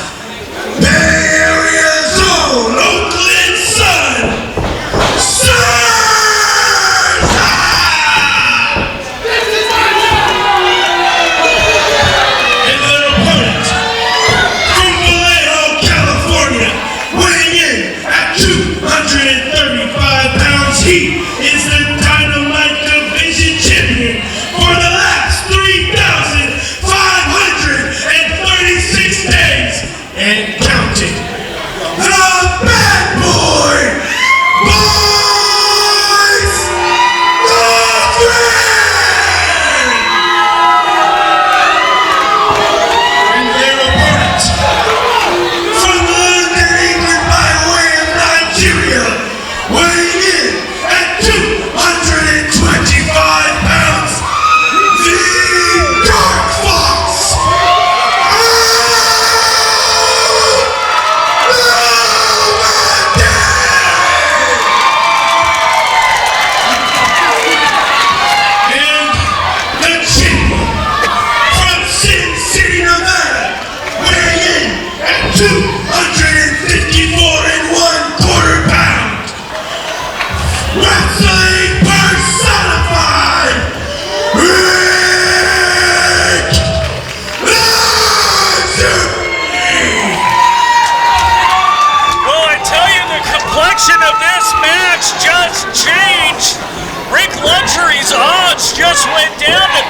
[SPEAKER 3] Bay Area's own Oakland Sun, Surza! And their opponent, from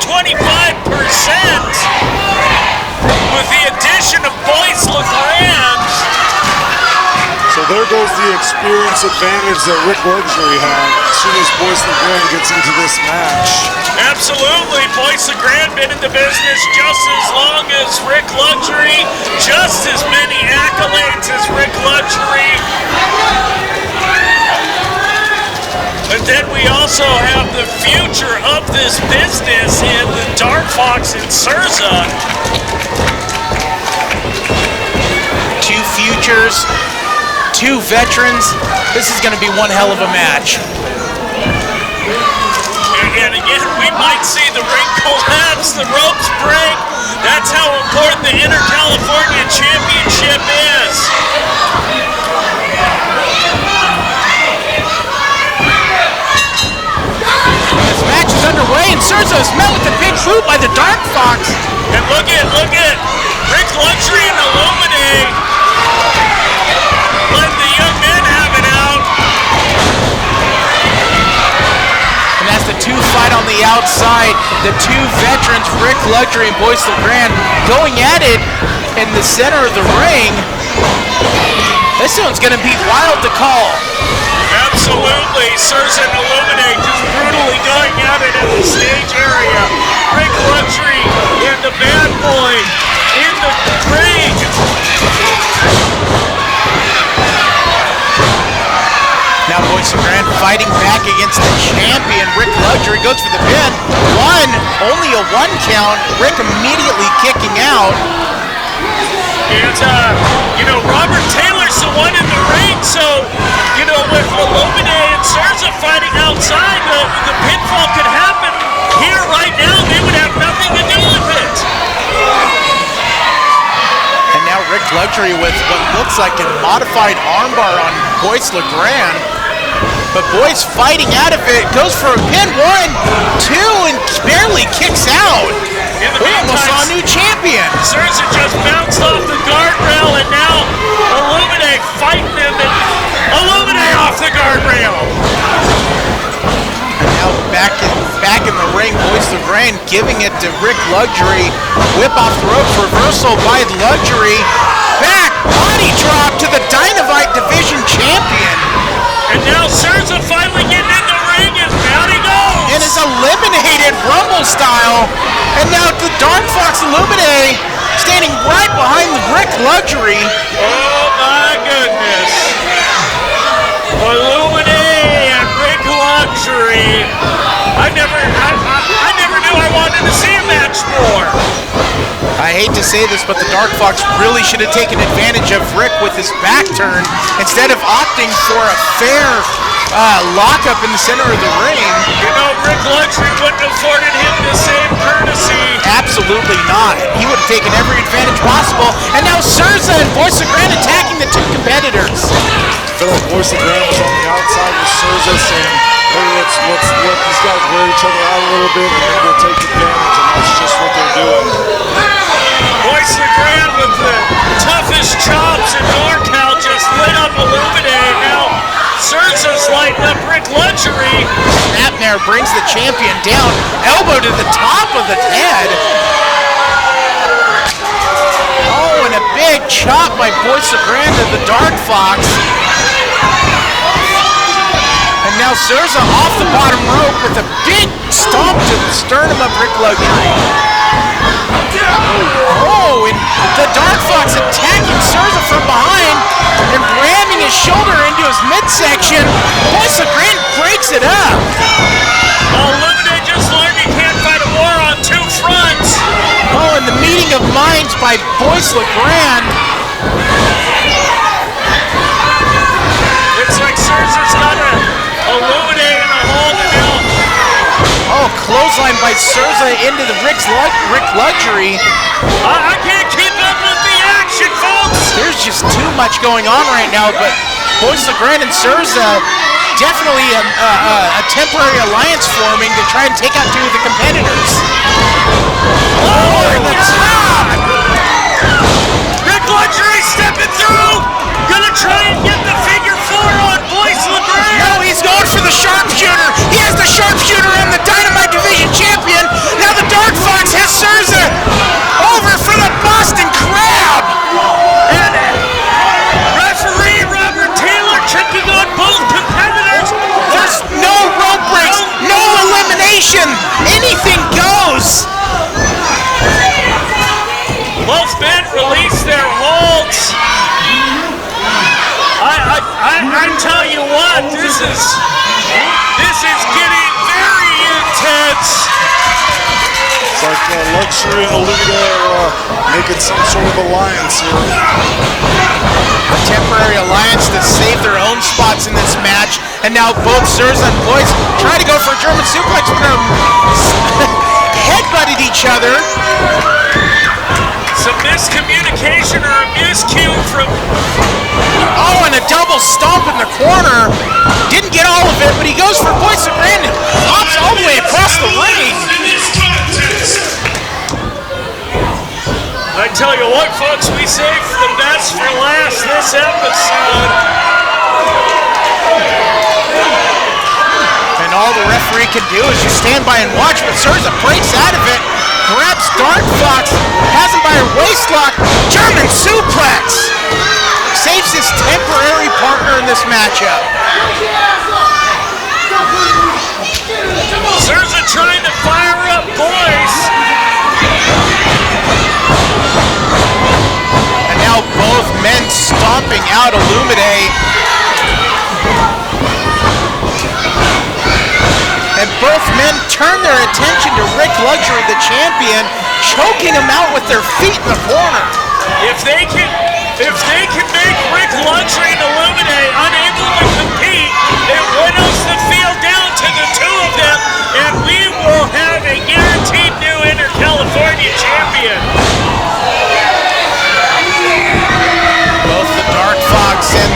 [SPEAKER 5] 25% with the addition of Boyce LeGrand.
[SPEAKER 6] So there goes the experience advantage that Rick Luxury had as soon as Boyce LeGrand gets into this match.
[SPEAKER 5] Absolutely, Boyce LeGrand been in the business just as long as Rick Luxury, just as many accolades as Rick Luxury. And then we also have the future of this business in the Dark Fox and Surza.
[SPEAKER 4] Two futures, two veterans. This is going to be one hell of a match.
[SPEAKER 5] And again, we might see the ring collapse, the ropes break. That's how important the Inter-California Championship is.
[SPEAKER 4] This match is underway, and Surza is met with a big boot by the Dark Fox.
[SPEAKER 5] And look at Rick Luxury and Illuminate. Let the young men have it out.
[SPEAKER 4] And as the two fight on the outside, the two veterans, Rick Luxury and Boyce LeGrand, going at it in the center of the ring. This one's going to be wild to call.
[SPEAKER 5] Absolutely, Surza and Illuminate just brutally going at it in the stage area. Rick Luxury and the bad boy in the ring.
[SPEAKER 4] Now Boyce LeGrand fighting back against the champion. Rick Luxury goes for the pin. Only a one count. Rick immediately kicking out.
[SPEAKER 5] And, Robert Taylor's the one in the ring, so, with Illuminate and Surza fighting outside, the pinfall could happen here right now. They would have nothing to do with it.
[SPEAKER 4] And now Rick Luxury with what looks like a modified armbar on Boyce LeGrand. But Boyce fighting out of it, goes for a pin, 1, 2, and barely kicks out. We almost saw a new champion.
[SPEAKER 5] Surza just bounced off the guardrail, and now Illuminate fighting him, and Illuminate off the guardrail.
[SPEAKER 4] And now back in the ring, Boyce LeGrand giving it to Rick Luxury. Whip off the ropes, reversal by Luxury. Back, body drop to the Dynamite Division champion.
[SPEAKER 5] And now Surza finally getting in the ring, and out he goes.
[SPEAKER 4] And is eliminated Rumble style. And now the Dark Fox Illuminate standing right behind Rick Luxury.
[SPEAKER 5] Oh my goodness. Illuminate and Rick Luxury. I never knew I wanted to see a match more.
[SPEAKER 4] I hate to say this, but the Dark Fox really should have taken advantage of Rick with his back turn instead of opting for a fair lockup in the center of the ring.
[SPEAKER 5] Rick Luxury wouldn't have afforded him the same courtesy.
[SPEAKER 4] Absolutely not. He would have taken every advantage possible. And now Surza and Boyce LeGrand attacking the two competitors.
[SPEAKER 6] I feel like Boyce LeGrand was on the outside with Surza saying, hey, let's let these guys wear each other out a little bit and then we'll take advantage, and that's just what they're doing.
[SPEAKER 5] Boyce LeGrand with the toughest chops in NorCal just lit up Illuminate. Now Surza's lighting up Rick Luxury.
[SPEAKER 4] Snapmare brings the champion down, elbow to the top of the head. Oh, and a big chop by Boyce LeGrand to the Dark Fox. And now Surza off the bottom rope with a big stomp to the sternum of Rick Luxury. Oh, and the Dark Fox attacking Surza from behind and ramming his shoulder into his midsection. Boyce LeGrand breaks it up.
[SPEAKER 5] Illuminate just learned he can't fight a war on two fronts.
[SPEAKER 4] Oh, and the meeting of minds by Boyce LeGrand.
[SPEAKER 5] It's like Surza's got a Illuminate in a hold and now.
[SPEAKER 4] Oh, clothesline by Surza into the Rick Luxury.
[SPEAKER 5] I can't keep up with the action, folks.
[SPEAKER 4] There's just too much going on right now, but Boyce LeGrand and Surza definitely a temporary alliance forming to try and take out two of the competitors.
[SPEAKER 5] Oh, the top! Rick Luxury stepping through. Gonna try and get the figure four on Boyce LeGrand.
[SPEAKER 4] No, he's going for the sharpshooter. He has the sharpshooter and the Dynamite Division champion. Now the
[SPEAKER 5] I tell you what, this is getting very intense.
[SPEAKER 6] It's like Luxury and Alita making some sort of alliance here.
[SPEAKER 4] A temporary alliance to save their own spots in this match. And now both Surza and Boyce try to go for a German suplex, but headbutted each other.
[SPEAKER 5] Some miscommunication or a miscue from...
[SPEAKER 4] Oh, and a double stomp in the corner. Didn't get all of it, but he goes for Boyce and Brandon. Hops all the way across the ring.
[SPEAKER 5] I tell you what, folks, we saved the best for last this episode.
[SPEAKER 4] And all the referee can do is just stand by and watch, but Surza breaks out of it, grabs Dark Fox, has him by a waistlock, German suplex! Saves his temporary partner in this matchup.
[SPEAKER 5] Surza trying to fire up Boyce.
[SPEAKER 4] And now both men stomping out Illumide. And both men turn their attention to Rick Luxury, the champion, choking him out with their feet in the corner.
[SPEAKER 5] If they can make Rick Luxury and Illumide unable to compete, it winnows the field down to the two of them, and we will have a guaranteed new Inter-California champion.
[SPEAKER 4] Both the Dark Fox and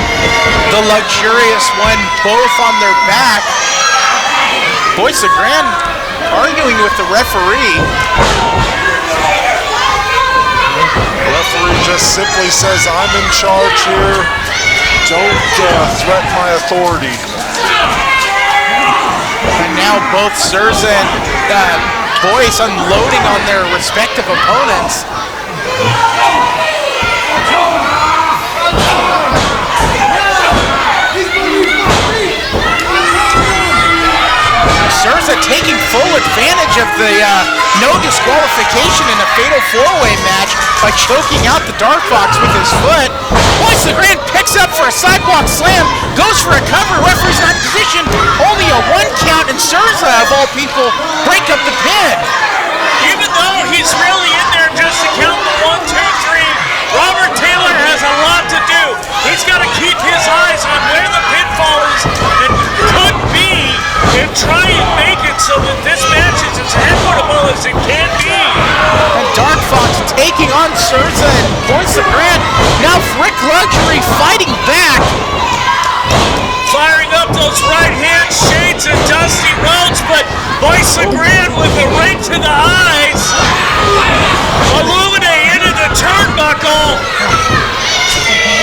[SPEAKER 4] the Luxurious One both on their back. Boyce the Grand arguing with the referee.
[SPEAKER 6] The referee just simply says, I'm in charge here. Don't threaten my authority.
[SPEAKER 4] And now both Surza and Boyce unloading on their respective opponents. Surza taking full advantage of the no disqualification in a fatal four-way match by choking out the Dark Fox with his foot. Boyce the Grand picks up for a sidewalk slam, goes for a cover, referee's not in position, only a one count, and Surza, of all people, break up the pin.
[SPEAKER 5] Even though he's really in there just to count the 1, 2, 3, Robert Taylor has a lot to do. He's got to keep his eyes on where the pinfall is and could be, and try and make it so that this match is as equitable as it can be.
[SPEAKER 4] And Dark Fox taking on Surza and Boyce the Grand. Now Rick Luxury fighting back.
[SPEAKER 5] Firing up those right hand shades and Dusty Rhodes, but Boyce the Grand with a right to the eyes. Illumide into the turnbuckle.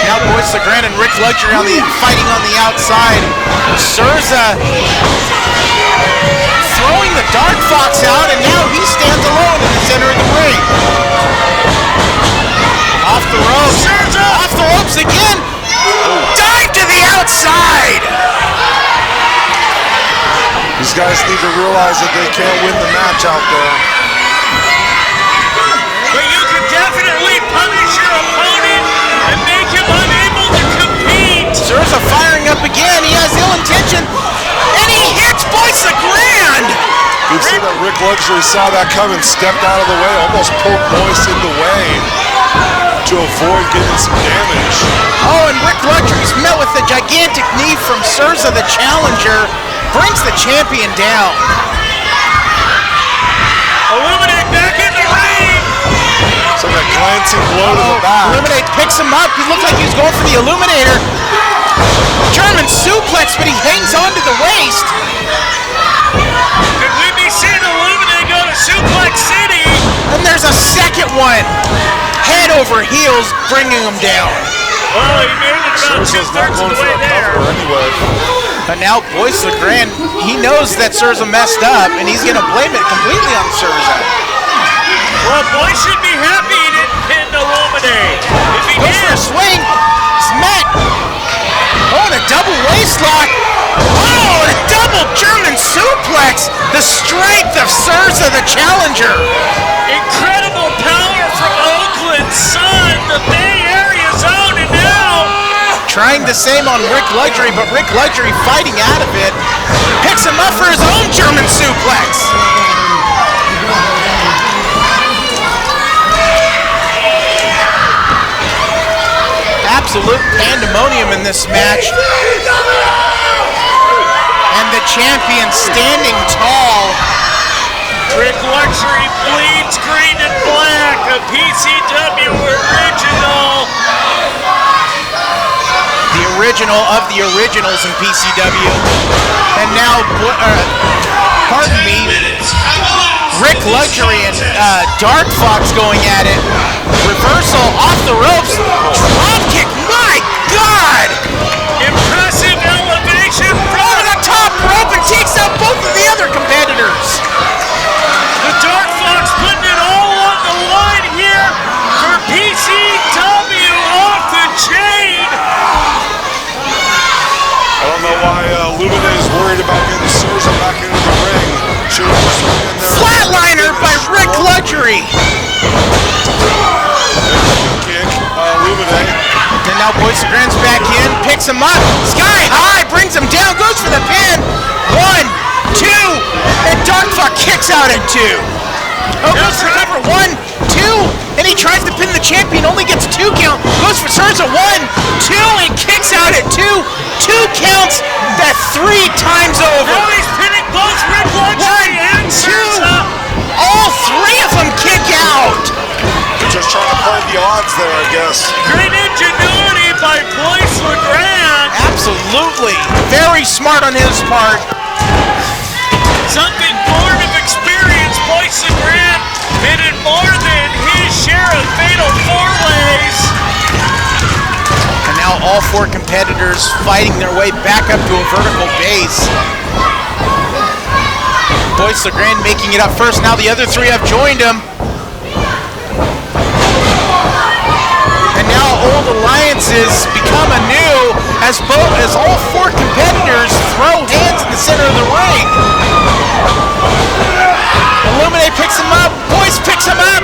[SPEAKER 4] Now Boyce the Grand and Rick Luxury fighting on the outside. Surza throwing the Dark Fox out, and now he stands alone in the center of the ring. Off the ropes.
[SPEAKER 5] Surza!
[SPEAKER 4] Off the ropes again. Dive to the outside.
[SPEAKER 6] These guys need to realize that they can't win the match out there.
[SPEAKER 5] But you can definitely punish your opponent and make him unable to compete.
[SPEAKER 4] Surza firing up again. He has ill intention, and he hits Boyce the Grand.
[SPEAKER 6] We've seen that Rick Luxury saw that coming, stepped out of the way, almost pulled Boyce in the way to avoid getting some damage.
[SPEAKER 4] Oh, and Rick Luxury's met with a gigantic knee from Surza, the challenger, brings the champion down.
[SPEAKER 5] Illumide back in the ring.
[SPEAKER 6] So that glancing blow to the back.
[SPEAKER 4] Illuminate picks him up. He looked like he was going for the Illuminator. German suplex, but he hangs on to the waist.
[SPEAKER 5] Could we be seeing Illumide go to Suplex City?
[SPEAKER 4] And there's a second one. Head over heels, bringing him down.
[SPEAKER 5] Well, he made it about
[SPEAKER 6] Surza's not
[SPEAKER 5] 2/3 of
[SPEAKER 6] going
[SPEAKER 5] the
[SPEAKER 6] for
[SPEAKER 5] way
[SPEAKER 6] a
[SPEAKER 5] there.
[SPEAKER 6] cover anyway.
[SPEAKER 4] But now Boyce the Grand, he knows that Surza messed up, and he's going to blame it completely on Surza.
[SPEAKER 5] Well, Boyce should be happy he didn't pin Illumide. If he
[SPEAKER 4] Goes for a
[SPEAKER 5] did,
[SPEAKER 4] swing. It's met. Oh, and a double waistlock. Oh, and a double German suplex. The strength of Surza, the challenger.
[SPEAKER 5] incredible power from Oakland Sun, the Bay Area zone, and now
[SPEAKER 4] Trying the same on Rick Luxury, but Rick Luxury fighting out of it. Picks him up for his own German suplex. Absolute pandemonium in this match. And the champion standing tall.
[SPEAKER 5] Rick Luxury bleeds green and black, a PCW original.
[SPEAKER 4] The original of the originals in PCW. And now, pardon me, Rick Luxury and Dark Fox going at it. Reversal off the ropes. Drop kick, my God!
[SPEAKER 5] Impressive elevation
[SPEAKER 4] Over the top rope and takes out both of the other competitors.
[SPEAKER 5] The Dark Fox putting it all on the line here for PCW off the chain.
[SPEAKER 6] I don't know why Lumine is worried about getting Souza back into the ring. Should have just been in there.
[SPEAKER 4] Flatliner by Rick Luxury.
[SPEAKER 6] Kick, Lumine.
[SPEAKER 4] And now Boyce Grand's back in, picks him up, sky high, brings him down, goes for the pin. 1, 2, and Dark Fox kicks out at 2. Oh, goes for cover 1, 2, and he tries to pin the champion, only gets 2 count. Goes for Souza 1, 2, and kicks out at 2. 2 counts, that 3 times over.
[SPEAKER 5] Now he's pinning both Rick Luxury and
[SPEAKER 4] 1, 2,
[SPEAKER 5] Souza.
[SPEAKER 4] all 3 of them kick out.
[SPEAKER 6] They're just trying to play the odds there, I guess.
[SPEAKER 5] Great ingenuity by Boyce LeGrand.
[SPEAKER 4] Absolutely, very smart on his part.
[SPEAKER 5] Something born of experience. Boyce LeGrand pitted more than his share of fatal 4-ways.
[SPEAKER 4] And now all 4 competitors fighting their way back up to a vertical base. Boyce LeGrand making it up first. Now the other 3 have joined him. And now old alliances become anew as all 4 competitors throw hands in the center of the ring. Illuminate picks him up. Boyce picks him up.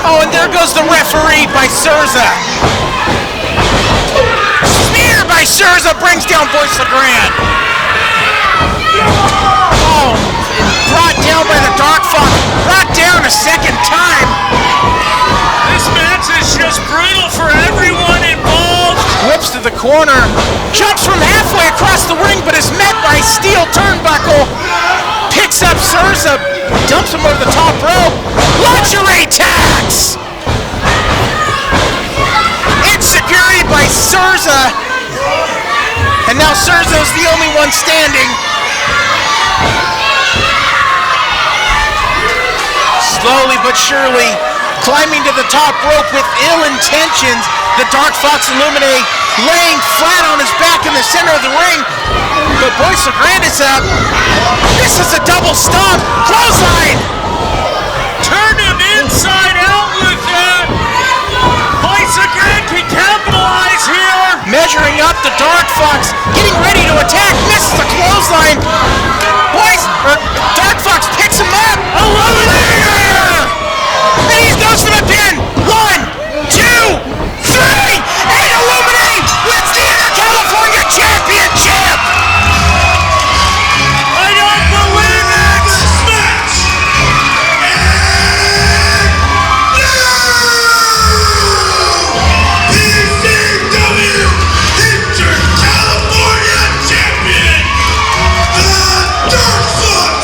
[SPEAKER 4] Oh, and there goes the referee by Souza. Spear by Souza brings down Boyce LeGrand. Oh, brought down by the Dark Fox. Brought down a second time.
[SPEAKER 5] This match is just brutal for everyone involved.
[SPEAKER 4] Whips to the corner. Jumps from halfway across the ring, but is met by steel turnbuckle. Picks up Souza. Dumps him over the top rope. Luxury tax! Insecurity by Souza. And now Souza's the only one standing. Slowly but surely, climbing to the top rope with ill intentions, the Dark Fox Illuminate laying flat on his back in the center of the ring. But Boyce LeGrand is up. This is a double stomp. Clothesline!
[SPEAKER 5] Turn him inside out with that. Boyce LeGrand can capitalize here.
[SPEAKER 4] Measuring up the Dark Fox, getting ready to attack, misses the clothesline. Dark Fox picks him up. Illuminator! And he goes for the pin. 1, 2, 3, and Illuminate wins the Inter-California Championship!
[SPEAKER 5] I don't believe it. Smash!
[SPEAKER 2] PCW Inter-California Champion, the Dark Fox.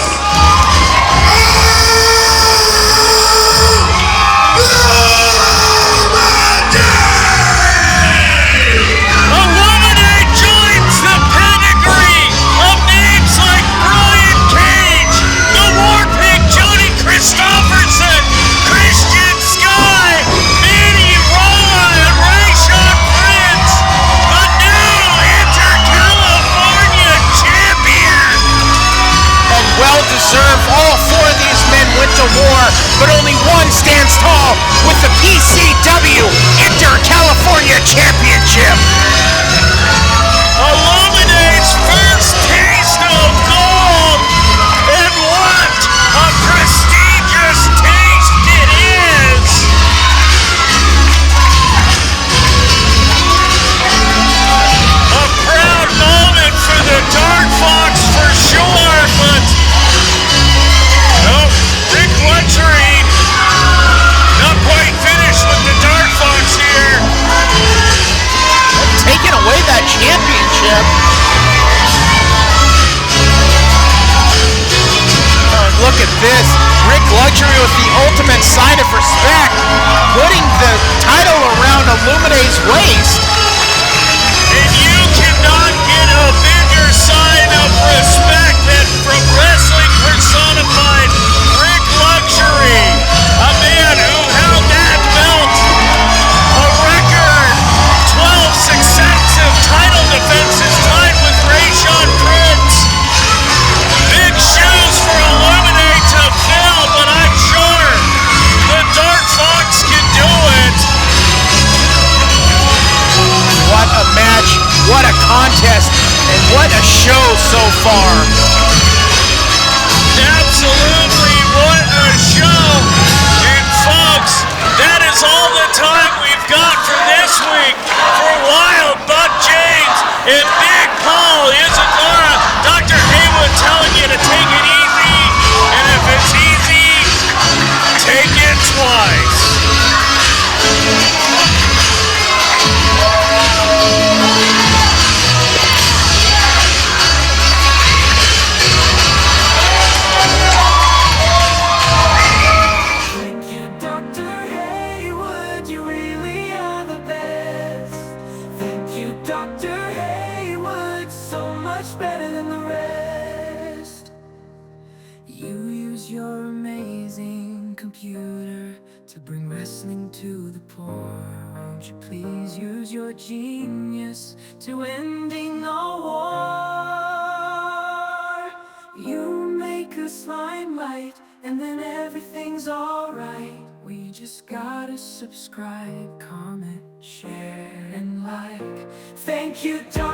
[SPEAKER 5] Illuminate joins the pedigree of names like Brian Cage, the War Pig Jody Christopherson, Christian Sky, Manny Roa, and Rayshawn Prince, the new Inter-California champion.
[SPEAKER 4] And well-deserved, all 4 of these men went to war, but only one stands tall with the PCW Inter-California Championship.
[SPEAKER 5] Illuminate's first taste of gold, and what a prestigious taste it is!
[SPEAKER 4] this. Rick Luxury with the ultimate sign of respect, putting the title around Illuminate's waist.
[SPEAKER 5] And you cannot get a bigger sign of respect than from wrestling personified Rick Luxury, a man who held that belt a record 12 successive title defenses, tied with Rayshawn Prince. Big shoes for Illuminate to fill, but I'm sure the Dark Fox can do it.
[SPEAKER 4] What a match, what a contest, and what a show so far.
[SPEAKER 5] Absolutely, what a show. And folks, that is all the time we've got for this week. For Wild, Buck James, and Big Paul Isadora, Dr. Haywood telling you to take it easy, and if it's easy, take it twice.
[SPEAKER 2] Thank you, Dr. Haywood, you really are the best. Thank you, Dr. Haywood, so much better than the rest. You use your amazing computer to bring wrestling to the poor. Won't you please use your genius to ending the war? You make us limelight, and then everything's alright. We just gotta subscribe, comment, share, and like. Thank you, Dr.